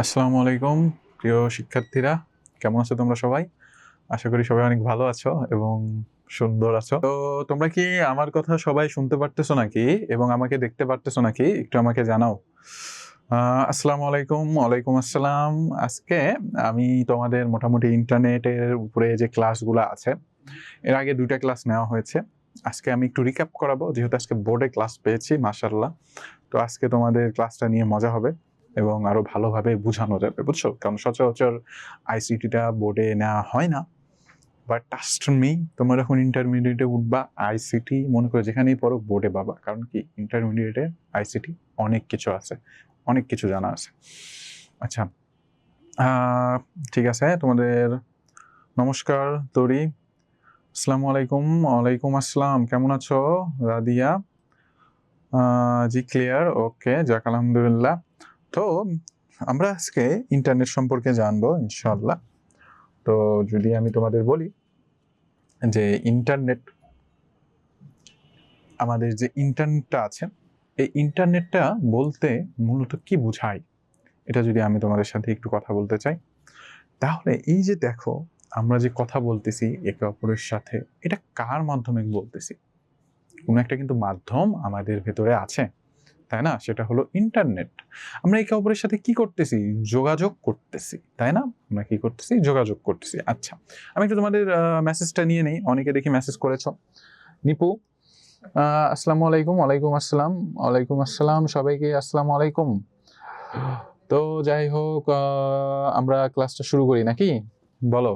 আসসালামু আলাইকুম প্রিয় শিক্ষার্থীরা, কেমন আছো তোমরা সবাই? আশা করি সবাই অনেক ভালো আছো এবং সুন্দর আছো। তো তোমরা কি আমার কথা সবাই শুনতে পারতেছো নাকি এবং আমাকে দেখতে পারতেছো নাকি? একটু আমাকে জানাও। আসসালামু আলাইকুম। ওয়ালাইকুম আসসালাম। আজকে আমি তোমাদের মোটামুটি ইন্টারনেটের উপরে যে ক্লাসগুলো আছে, এর আগে 2টা ক্লাস নেওয়া হয়েছে। আজকে আমি একটু রিক্যাপ করাবো, যেহেতু আজকে বোর্ডে ক্লাস পেয়েছি মাশাআল্লাহ। তো আজকে তোমাদের ক্লাসটা নিয়ে মজা হবে এবং আরো ভালোভাবে বুঝানো যাবে, বুঝছো? কারণ সচরাচর আইসিটিটা বোর্ডে নেওয়া হয় না। বাট ট্রাস্ট মি, তোমরা যখন ইন্টারমিডিয়েটে উঠবা, আইসিটি মনে করো যেখানেই পড়ো বোর্ডে পাবা। কারণ কি, ইন্টারমিডিয়েটে আইসিটি অনেক কিছু আছে, অনেক কিছু জানা আছে। আচ্ছা, ঠিক আছে। তোমাদের নমস্কার তরি। আসসালামু আলাইকুম। ওয়ালাইকুম আসসালাম। কেমন আছো রাদিয়া? জি ক্লিয়ার, ওকে, যাক আলহামদুলিল্লাহ। তো আমরা আজকে ইন্টারনেট সম্পর্কে জানবো ইনশাআল্লাহ। তো যদি আমি তোমাদের বলি যে ইন্টারনেট, আমাদের যে ইন্টারনেটটা আছে, এই ইন্টারনেটটা বলতে মূলত কি বোঝায়, এটা যদি আমি তোমাদের সাথে একটু কথা বলতে চাই, তাহলে এই যে দেখো, আমরা যে কথা বলতেছি একে অপরের সাথে, এটা কার মাধ্যমে বলতেছি? কোনো একটা কিন্তু মাধ্যম আমাদের ভেতরে আছে, তাই না? সেটা হলো ইন্টারনেট। আমরা একে অপরের সাথে কি করতেছি? যোগাযোগ করতেছি, তাই না? আমরা কি করতেছি? যোগাযোগ করতেছি। আচ্ছা, আমি একটু তোমাদের মেসেজটা নিয়ে নেই। অনেকে দেখি মেসেজ করেছো। নিপু, আসসালামু আলাইকুম। ওয়ালাইকুম আসসালাম। ওয়ালাইকুম আসসালাম সবাইকে, আসসালামু আলাইকুম। তো যাই হোক, আমরা ক্লাসটা শুরু করি নাকি? বলো।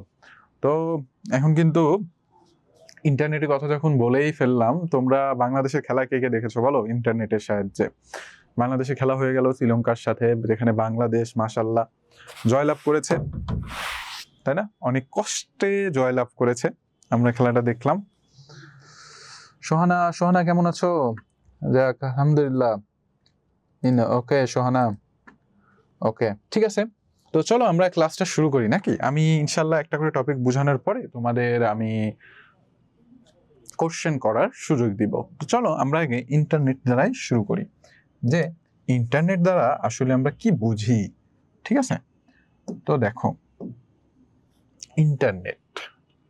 তো এখন কিন্তু ইন্টারনেটের কথা যখন বলেই ফেললাম, তোমরা বাংলাদেশের খেলা কে কে দেখেছো বলো ইন্টারনেটের সাহায্যে? বাংলাদেশে খেলা হয়ে গেল শ্রীলঙ্কার সাথে, যেখানে বাংলাদেশ মাশাআল্লাহ জয়লাভ করেছে, তাই না? অনেক কষ্টে জয়লাভ করেছে। আমরা খেলাটা দেখলাম। সোহানা, সোহানা কেমন আছো? যাক আলহামদুলিল্লাহ। ওকে সোহানা, ওকে, ঠিক আছে। তো চলো আমরা ক্লাসটা শুরু করি নাকি? আমি ইনশাল্লাহ একটা করে টপিক বোঝানোর পরে তোমাদের আমি কোশ্চেন করার সুযোগ দিব। তো চলো আমরা আগে ইন্টারনেট দ্বারাই শুরু করি, যে ইন্টারনেট দ্বারা আসলে আমরা কি বুঝি। ঠিক আছে? তো দেখো, ইন্টারনেট,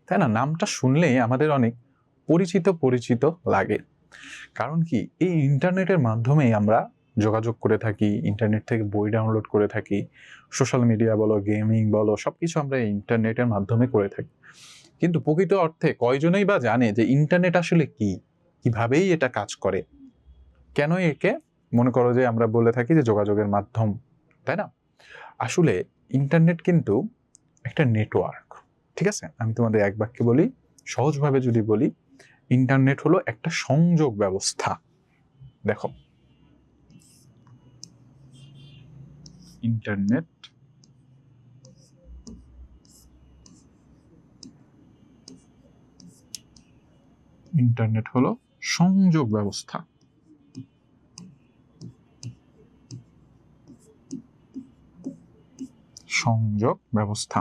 তাই না? নামটা শুনলেই আমাদের অনেক পরিচিত পরিচিত লাগে। কারণ কি, এই ইন্টারনেটের মাধ্যমেই আমরা যোগাযোগ করে থাকি, ইন্টারনেট থেকে বই ডাউনলোড করে থাকি, সোশ্যাল মিডিয়া বলো, গেমিং বলো, সবকিছু আমরা ইন্টারনেটের মাধ্যমে করে থাকি। কিন্তু প্রকৃত অর্থে কয়জনই বা জানে যে ইন্টারনেট আসলে কি, কিভাবেই এটা কাজ করে, কেন একে মনে করো যে আমরা বলে থাকি যে যোগাযোগের মাধ্যম, তাই না? আসলে ইন্টারনেট কিন্তু একটা নেটওয়ার্ক। ঠিক আছে, আমি তোমাদের এক বাক্যে বলি, সহজভাবে যদি বলি, ইন্টারনেট হলো একটা সংযোগ ব্যবস্থা। দেখো, ইন্টারনেট ইন্টারনেট হলো সংযোগ ব্যবস্থা। সংযোগ ব্যবস্থা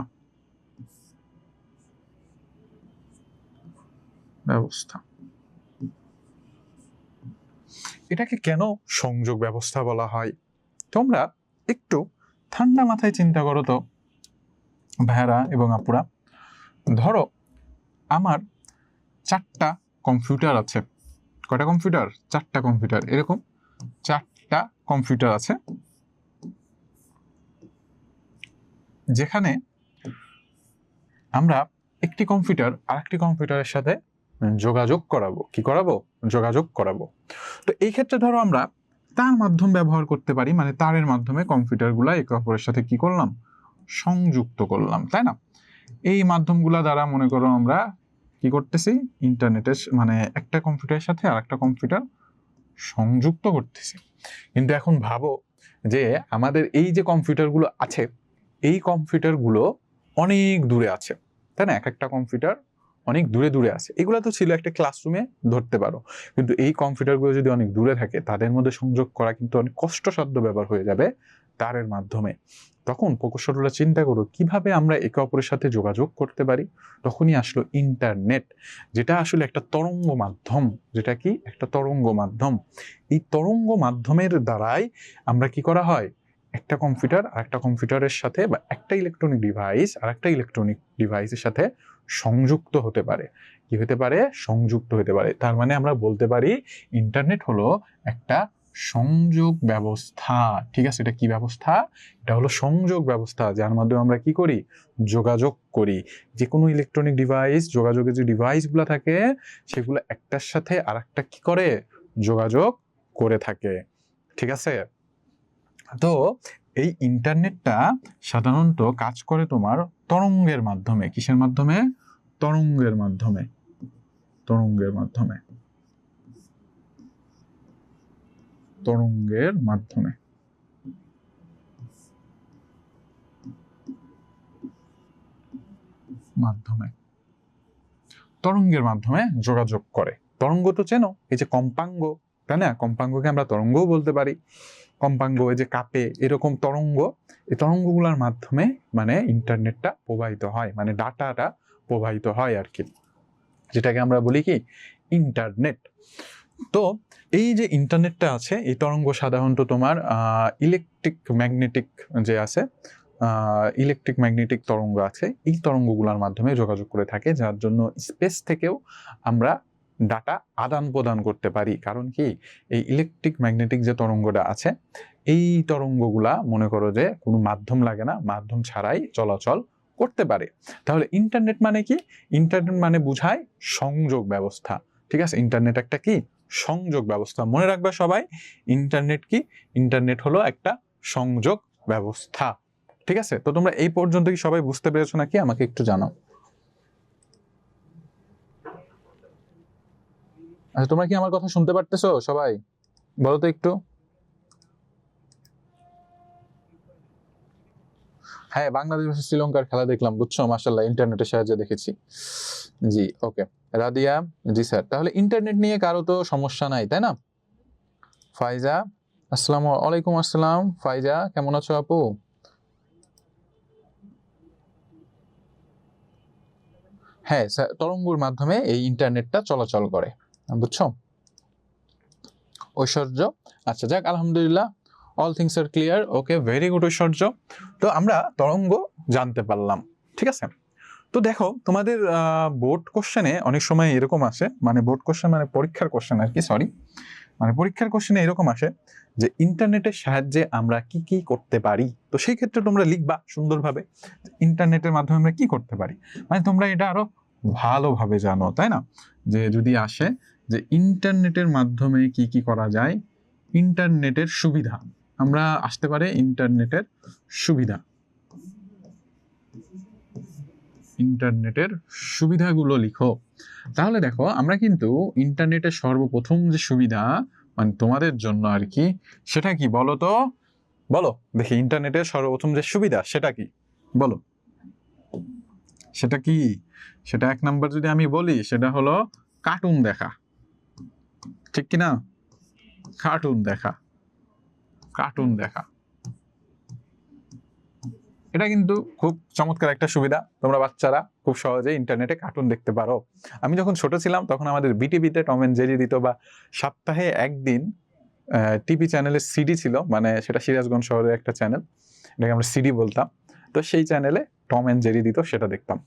ব্যবস্থা এটাকে কেন সংযোগ ব্যবস্থা বলা হয়? তোমরা একটু ঠান্ডা মাথায় চিন্তা করো তো ভাইয়ারা এবং আপুরা। ধরো আমার 4টা কম্পিউটার আছে। কয়টা কম্পিউটার? 4টা কম্পিউটার। এরকম 4টা কম্পিউটার আছে, যেখানে আমরা একটি কম্পিউটার আরেকটি কম্পিউটারের সাথে যোগাযোগ করাবো। কি করাবো? যোগাযোগ করাবো। তো এই ক্ষেত্রে ধরো আমরা তার মাধ্যম ব্যবহার করতে পারি, মানে তারের মাধ্যমে কম্পিউটারগুলা একে অপরের সাথে কি করলাম? সংযুক্ত করলাম, তাই না? এই মাধ্যমগুলা দ্বারা মনে করো আমরা কি করতেছি? ইন্টারনেটের মানে একটা কম্পিউটারের সাথে আরেকটা কম্পিউটার সংযুক্ত করতেছি। কিন্তু এখন ভাবো যে আমাদের এই যে কম্পিউটারগুলো আছে, এই কম্পিউটারগুলো অনেক দূরে আছে, তাই না? এক একটা কম্পিউটার অনেক দূরে দূরে আছে। এগুলো তো ছিল একটা ক্লাসরুমে ধরতে পারো, কিন্তু এই কম্পিউটারগুলো যদি অনেক দূরে থাকে, তাদের মধ্যে সংযোগ করা কিন্তু অনেক কষ্টসাধ্য ব্যাপার হয়ে যাবে তারের মাধ্যমে। তখন প্রকৌশলীরা চিন্তা করো কিভাবে আমরা একে অপরের সাথে যোগাযোগ করতে পারি। তখনই আসলো ইন্টারনেট, যেটা আসলে একটা তরঙ্গ মাধ্যম। যেটা কি? একটা তরঙ্গ মাধ্যম। এই তরঙ্গ মাধ্যমের দ্বারাই আমরা কি করা হয়? একটা কম্পিউটার আর একটা কম্পিউটারের সাথে বা একটা ইলেকট্রনিক ডিভাইস আর একটা ইলেকট্রনিক ডিভাইসের সাথে সংযুক্ত হতে পারে। কি হতে পারে? সংযুক্ত হতে পারে। তার মানে আমরা বলতে পারি ইন্টারনেট হলো একটা সংযোগ ব্যবস্থা। ঠিক আছে, এটা কি ব্যবস্থা? এটা হলো সংযোগ ব্যবস্থা, যার মাধ্যমে আমরা কি করি? যোগাযোগ করি। যে কোনো ইলেকট্রনিক ডিভাইস, যোগাযোগের যে ডিভাইসগুলো থাকে সেগুলো একটার সাথে আর একটা কি করে? যোগাযোগ করে থাকে। ঠিক আছে, তো এই ইন্টারনেটটা সাধারণত কাজ করে তোমার তরঙ্গের মাধ্যমে। কিসের মাধ্যমে? তরঙ্গের মাধ্যমে। তরঙ্গের মাধ্যমে। তরঙ্গের মাধ্যমে। মাধ্যমে তরঙ্গের মাধ্যমে যোগাযোগ করে। তরঙ্গ তো চেনো, এই যে কম্পাঙ্গ, তাই না? কম্পাঙ্গকে আমরা তরঙ্গও বলতে পারি। কম্পাঙ্গ, এই যে কাপে, এরকম তরঙ্গ, এই তরঙ্গগুলোর মাধ্যমে মানে ইন্টারনেটটা প্রবাহিত হয়, মানে ডাটাটা প্রবাহিত হয় আর কি, যেটাকে আমরা বলি কি? ইন্টারনেট। তো এই যে ইন্টারনেটটা আছে, এই তরঙ্গ সাধারণত তোমার ইলেকট্রিক ম্যাগনেটিক যে আছে, ইলেকট্রিক ম্যাগনেটিক তরঙ্গ আছে, এই তরঙ্গগুলোর মাধ্যমে যোগাযোগ করে থাকে, যার জন্য স্পেস থেকেও আমরা ডাটা আদান প্রদান করতে পারি। কারণ কি? এই ইলেকট্রিক ম্যাগনেটিক যে তরঙ্গটা আছে, এই তরঙ্গগুলা মনে করো যে কোনো মাধ্যম লাগে না, মাধ্যম ছাড়াই চলাচল করতে পারে। তাহলে ইন্টারনেট মানে কি? ইন্টারনেট মানে বুঝায় সংযোগ ব্যবস্থা। ঠিক আছে, ইন্টারনেট একটা কি? সংযোগ ব্যবস্থা। মনে রাখবে সবাই, ইন্টারনেট কি? ইন্টারনেট হলো একটা সংযোগ ব্যবস্থা। ঠিক আছে, তো তোমরা এই পর্যন্ত কি সবাই বুঝতে পেরেছো নাকি? আমাকে একটু জানাও। আচ্ছা, তোমরা কি আমার কথা শুনতে পারতেছো সবাই? বলো তো একটু। হ্যাঁ, বাংলাদেশ ভার্সেস শ্রীলঙ্কার খেলা দেখলাম, বুঝছো, মাশাআল্লাহ, ইন্টারনেটের সাহায্যে দেখেছি। জি, ওকে। রাদিয়া, জি স্যার, তাহলে ইন্টারনেট নিয়ে কারো তো সমস্যা নাই, তাই না? ফাইজা, আসসালামু আলাইকুম। আসসালাম ফাইজা, কেমন আছো আপু? হ্যাঁ স্যার, তরঙ্গের মাধ্যমে এই ইন্টারনেটটা চলাচল করে, বুঝছো? ঐশ্বর্য, আচ্ছা যাক, আলহামদুলিল্লাহ, all things are clear. Okay, very good ঐশ্বর্য। তো আমরা তরঙ্গ জানতে পারলাম। ঠিক আছে, তো দেখো তোমাদের বোর্ড কোশ্চেনে অনেক সময় এরকম আসে, মানে বোর্ড কোশ্চেন মানে পরীক্ষার কোশ্চেন আর কি, সরি, মানে পরীক্ষার কোশ্চেনে এরকম আসে যে ইন্টারনেটের সাহায্যে আমরা কি কি করতে পারি। তো সেই ক্ষেত্রে তোমরা লিখবা সুন্দরভাবে, ইন্টারনেটের মাধ্যমে আমরা কি করতে পারি, মানে তোমরা এটা আরো ভালোভাবে জানো, তাই না? যে যদি আসে যে ইন্টারনেটের মাধ্যমে কি কি করা যায়, ইন্টারনেটের সুবিধা, আমরা আসতে পারে ইন্টারনেটের সুবিধা, ইন্টারনেটের সুবিধাগুলো লিখো। তাহলে দেখো, আমরা কিন্তু ইন্টারনেটের সর্বপ্রথম যে সুবিধা, মানে তোমাদের জন্য আর কি, সেটা কি বলো তো? বলো দেখি, ইন্টারনেটের সর্বপ্রথম যে সুবিধা সেটা কি? বলো, সেটা কি? সেটা এক নাম্বার যদি আমি বলি, সেটা হলো কার্টুন দেখা। ঠিক কি না? কার্টুন দেখা, কার্টুন দেখা, এটা কিন্তু খুব চমৎকার একটা সুবিধা। তোমরা বাচ্চারা খুব সহজে ইন্টারনেটে কার্টুন দেখতে পারো। আমি যখন ছোট ছিলাম তখন আমাদের বিটিভিতে টম এন্ড জেরি দিত, বা সপ্তাহে একদিন টিভি চ্যানেলের সিডি ছিল, মানে সেটা সিরাজগঞ্জ শহরের একটা চ্যানেল, এটাকে আমরা সিডি বলতাম। তো সেই চ্যানেলে টম এন্ড জেরি দিত, সেটা দেখতাম।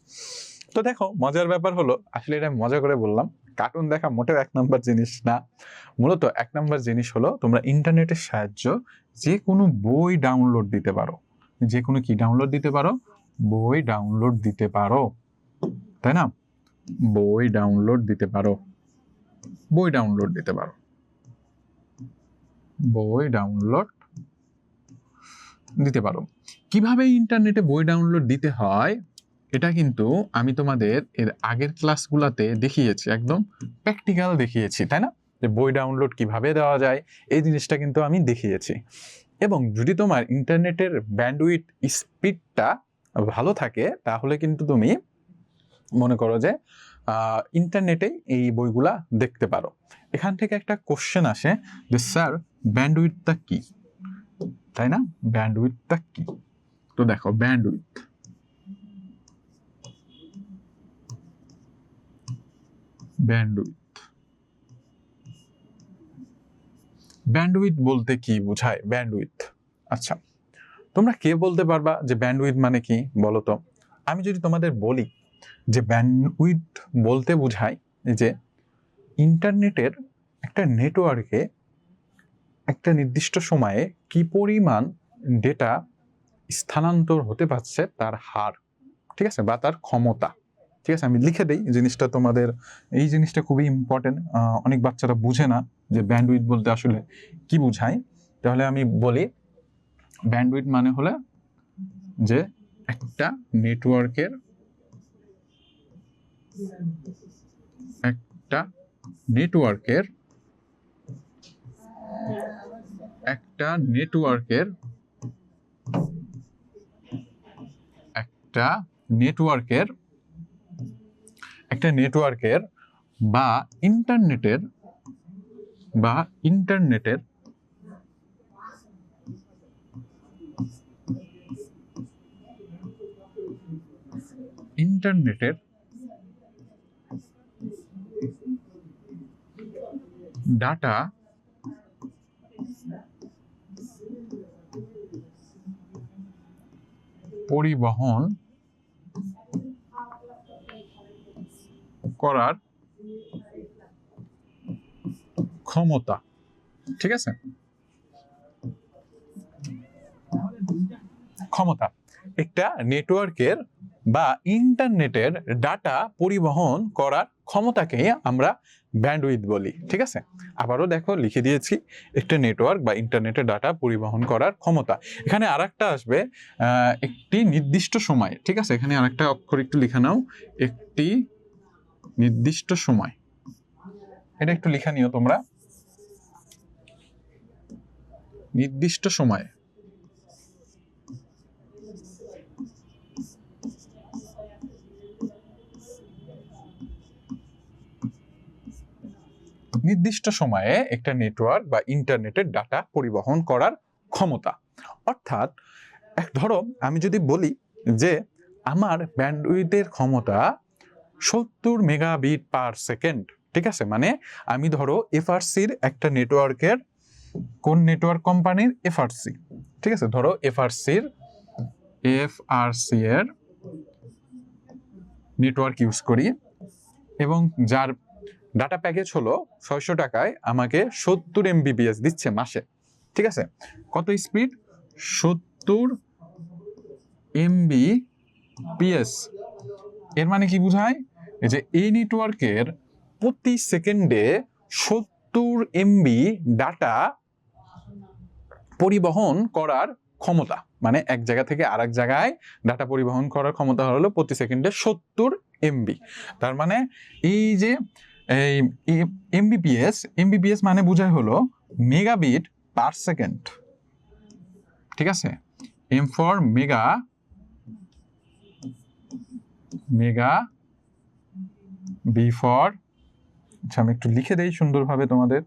তো দেখো, মজার ব্যাপার হলো, আসলে এটা আমি মজা করে বললাম, কার্টুন দেখা মোটেও এক নম্বর জিনিস না। মূলত এক নম্বর জিনিস হলো তোমরা ইন্টারনেটের সাহায্য যে কোনো বই ডাউনলোড দিতে পারো। যে কোনো কি ডাউনলোড দিতে পারো? বই ডাউনলোড দিতে পারো, তাই না? বই ডাউনলোড দিতে পারো, বই ডাউনলোড দিতে পারো, বই ডাউনলোড দিতে পারো। কিভাবে ইন্টারনেটে বই ডাউনলোড দিতে হয় এটা কিন্তু আমি তোমাদের এর আগের ক্লাসগুলোতে দেখিয়েছি, একদম প্র্যাকটিক্যাল দেখিয়েছি, তাই না? যে বই ডাউনলোড কিভাবে দেওয়া যায়, এই জিনিসটা কিন্তু আমি দেখিয়েছি। এবং যদি তোমার ইন্টারনেটের ব্যান্ডউইথ স্পিডটা ভালো থাকে, তাহলে কিন্তু তুমি মনে করো যে ইন্টারনেটে এই বইগুলা দেখতে পারো। এখান থেকে একটা কোশ্চেন আসে যে স্যার, ব্যান্ডউইথটা কি, তাই না? ব্যান্ডউইথটা কি? তো দেখো, ব্যান্ডউইথ, ব্যান্ডউইথ, ব্যান্ডউইথ বলতে কি বোঝায়? ব্যান্ডউইথ, আচ্ছা, তোমরা কে বলতে পারবা যে ব্যান্ডউইথ মানে কি বলো তো? আমি যদি তোমাদের বলি যে ব্যান্ডউইথ বলতে বোঝায় যে ইন্টারনেটের একটা নেটওয়ার্কে একটা নির্দিষ্ট সময়ে কি পরিমাণ ডেটা স্থানান্তর হতে পারছে তার হার, ঠিক আছে, বা তার ক্ষমতা। ঠিক আছে, আমি লিখে দেই জিনিসটা তোমাদের, এই জিনিসটা খুবই ইম্পর্টেন্ট। অনেক বাচ্চারা বুঝে না যে ব্যান্ডউইথ বলতে আসলে কি বোঝায়। তাহলে আমি বলি ব্যান্ডউইথ মানে হলো যে একটা নেটওয়ার্কের একটা নেটওয়ার্কের বা ইন্টারনেটের ডাটা পরিবহন করার ক্ষমতা। ঠিক আছে, ক্ষমতা একটা নেটওয়ার্কের বা ইন্টারনেটের ডাটা পরিবহন করার ক্ষমতাকে আমরা ব্যান্ডউইথ বলি। ঠিক আছে, আবারও দেখো লিখে দিয়েছি, একটা নেটওয়ার্ক বা ইন্টারনেটের ডাটা পরিবহন করার ক্ষমতা। এখানে আরেকটা আসবে একটি নির্দিষ্ট সময়। ঠিক আছে, এখানে আরেকটা অক্ষর একটু লিখে নাও, একটি নির্দিষ্ট সময়। এটা একটু লিখে নিও তোমরা, নির্দিষ্ট সময়। নির্দিষ্ট সময়ে একটা নেটওয়ার্ক বা ইন্টারনেটের ডাটা পরিবহন করার ক্ষমতা। অর্থাৎ ধরো আমি যদি বলি যে আমার ব্যান্ডউইথের ক্ষমতা 70 মেগাবিট পার সেকেন্ড। ঠিক আছে, মানে আমি ধরো এফআরসির একটা নেটওয়ার্কের, কোন নেটওয়ার্ক কোম্পানির? এফআরসি। ঠিক আছে, ধরো এফআরসি এর নেটওয়ার্ক ইউজ করি এবং যার ডাটা প্যাকেজ হলো 600 টাকায় আমাকে 70 MBPS দিচ্ছে মাসে। ঠিক আছে, কত স্পিড? 70 MBPS। এর মানে কি বোঝায়? যে এই নেটওয়ার্কের প্রতি সেকেন্ডে 70 MB ডাটা পরিবহন করার ক্ষমতা, মানে এক জায়গা থেকে আরেক জায়গায় ডাটা পরিবহন করার ক্ষমতা হলো প্রতি সেকেন্ডে 70 MB। তার মানে এই যে এমবিপিএস মানে বোঝায় হলো মেগাবিট পার সেকেন্ড। ঠিক আছে, M for mega B for, আচ্ছা আমি একটু লিখে দেই সুন্দরভাবে তোমাদের।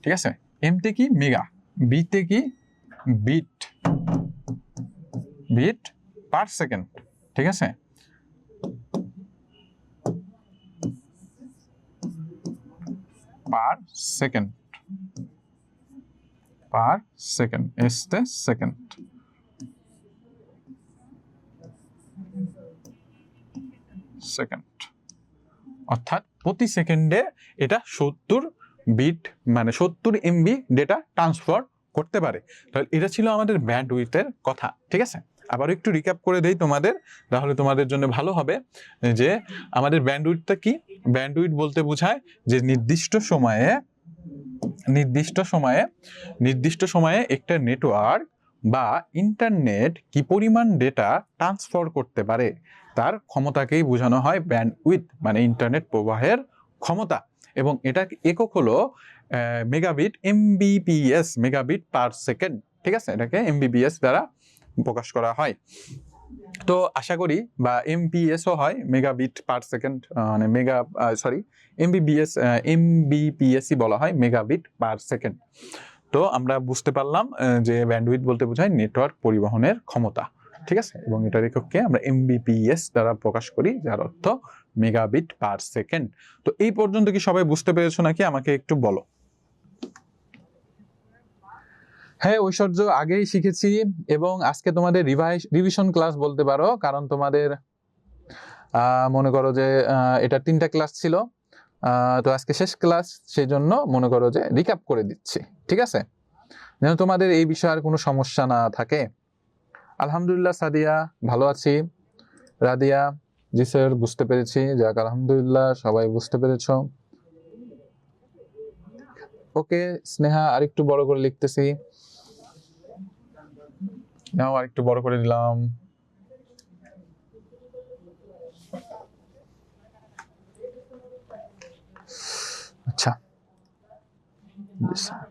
ঠিক আছে, এমতে কি মেগা, বিতে কি বিট পার সেকেন্ড। ঠিক আছে, পার সেকেন্ড এসতে সেকেন্ড। অর্থাৎ প্রতি সেকেন্ডে এটা 70 বিট মানে 70 MB ডেটা ট্রান্সফার করতে পারে। তাহলে এটা ছিল আমাদের ব্যান্ডউইথের কথা। ঠিক আছে, আবার একটু রিক্যাপ করে দেই তোমাদের, তাহলে তোমাদের জন্য ভালো হবে যে আমাদের ব্যান্ডউইথটা কি। ব্যান্ডউইথ বলতে বোঝায় যে নির্দিষ্ট সময়ে একটা নেটওয়ার্ক বা ইন্টারনেট কি পরিমাণ ডেটা ট্রান্সফার করতে পারে তার ক্ষমতাকেই বোঝানো হয় ব্যান্ডউইথ, মানে ইন্টারনেট প্রবাহের ক্ষমতা। এবং এটা একক হলো মেগাবিট এমবিপিএস, মেগাবিট পার সেকেন্ড। ঠিক আছে, এটাকে এমবিপিএস দ্বারা প্রকাশ করা হয়। তো আশা করি, বা এমপিএসও হয়, মেগাবিট পার সেকেন্ড, মানে এমবিপিএসই বলা হয়, মেগাবিট পার সেকেন্ড। তো আমরা বুঝতে পারলাম যে ব্যান্ডউইথ বলতে বোঝায় নেটওয়ার্ক পরিবহনের ক্ষমতা। ঠিক আছে, এবং এটার এককে আমরা এমবিপিএস দ্বারা প্রকাশ করি, যার অর্থ মেগাবিট পার সেকেন্ড। তো এই পর্যন্ত কি সবাই বুঝতে পেরেছো নাকি আমাকে একটু বলো। হ্যাঁ ঐশ্বর্য, আগেই শিখেছি এবং আজকে তোমাদের রিভিশন ক্লাস বলতে পারো, কারণ তোমাদের মনে করো যে এটা 3টা ক্লাস ছিল, তো আজকে শেষ ক্লাস, সেই জন্য মনে করো যে রিক্যাপ করে দিচ্ছি, ঠিক আছে, যেন তোমাদের এই বিষয়ে আর কোনো সমস্যা না থাকে। আলহামদুলিল্লাহ সাদিয়া, ভালো আছি। রাদিয়া, জি স্যার বুঝতে পেরেছি, যাক আলহামদুলিল্লাহ সবাই বুঝতে পেরেছ। ওকে স্নেহা, আরেকটু বড় করে লিখতেছি, নাও আরেকটু বড় করে দিলাম। আচ্ছা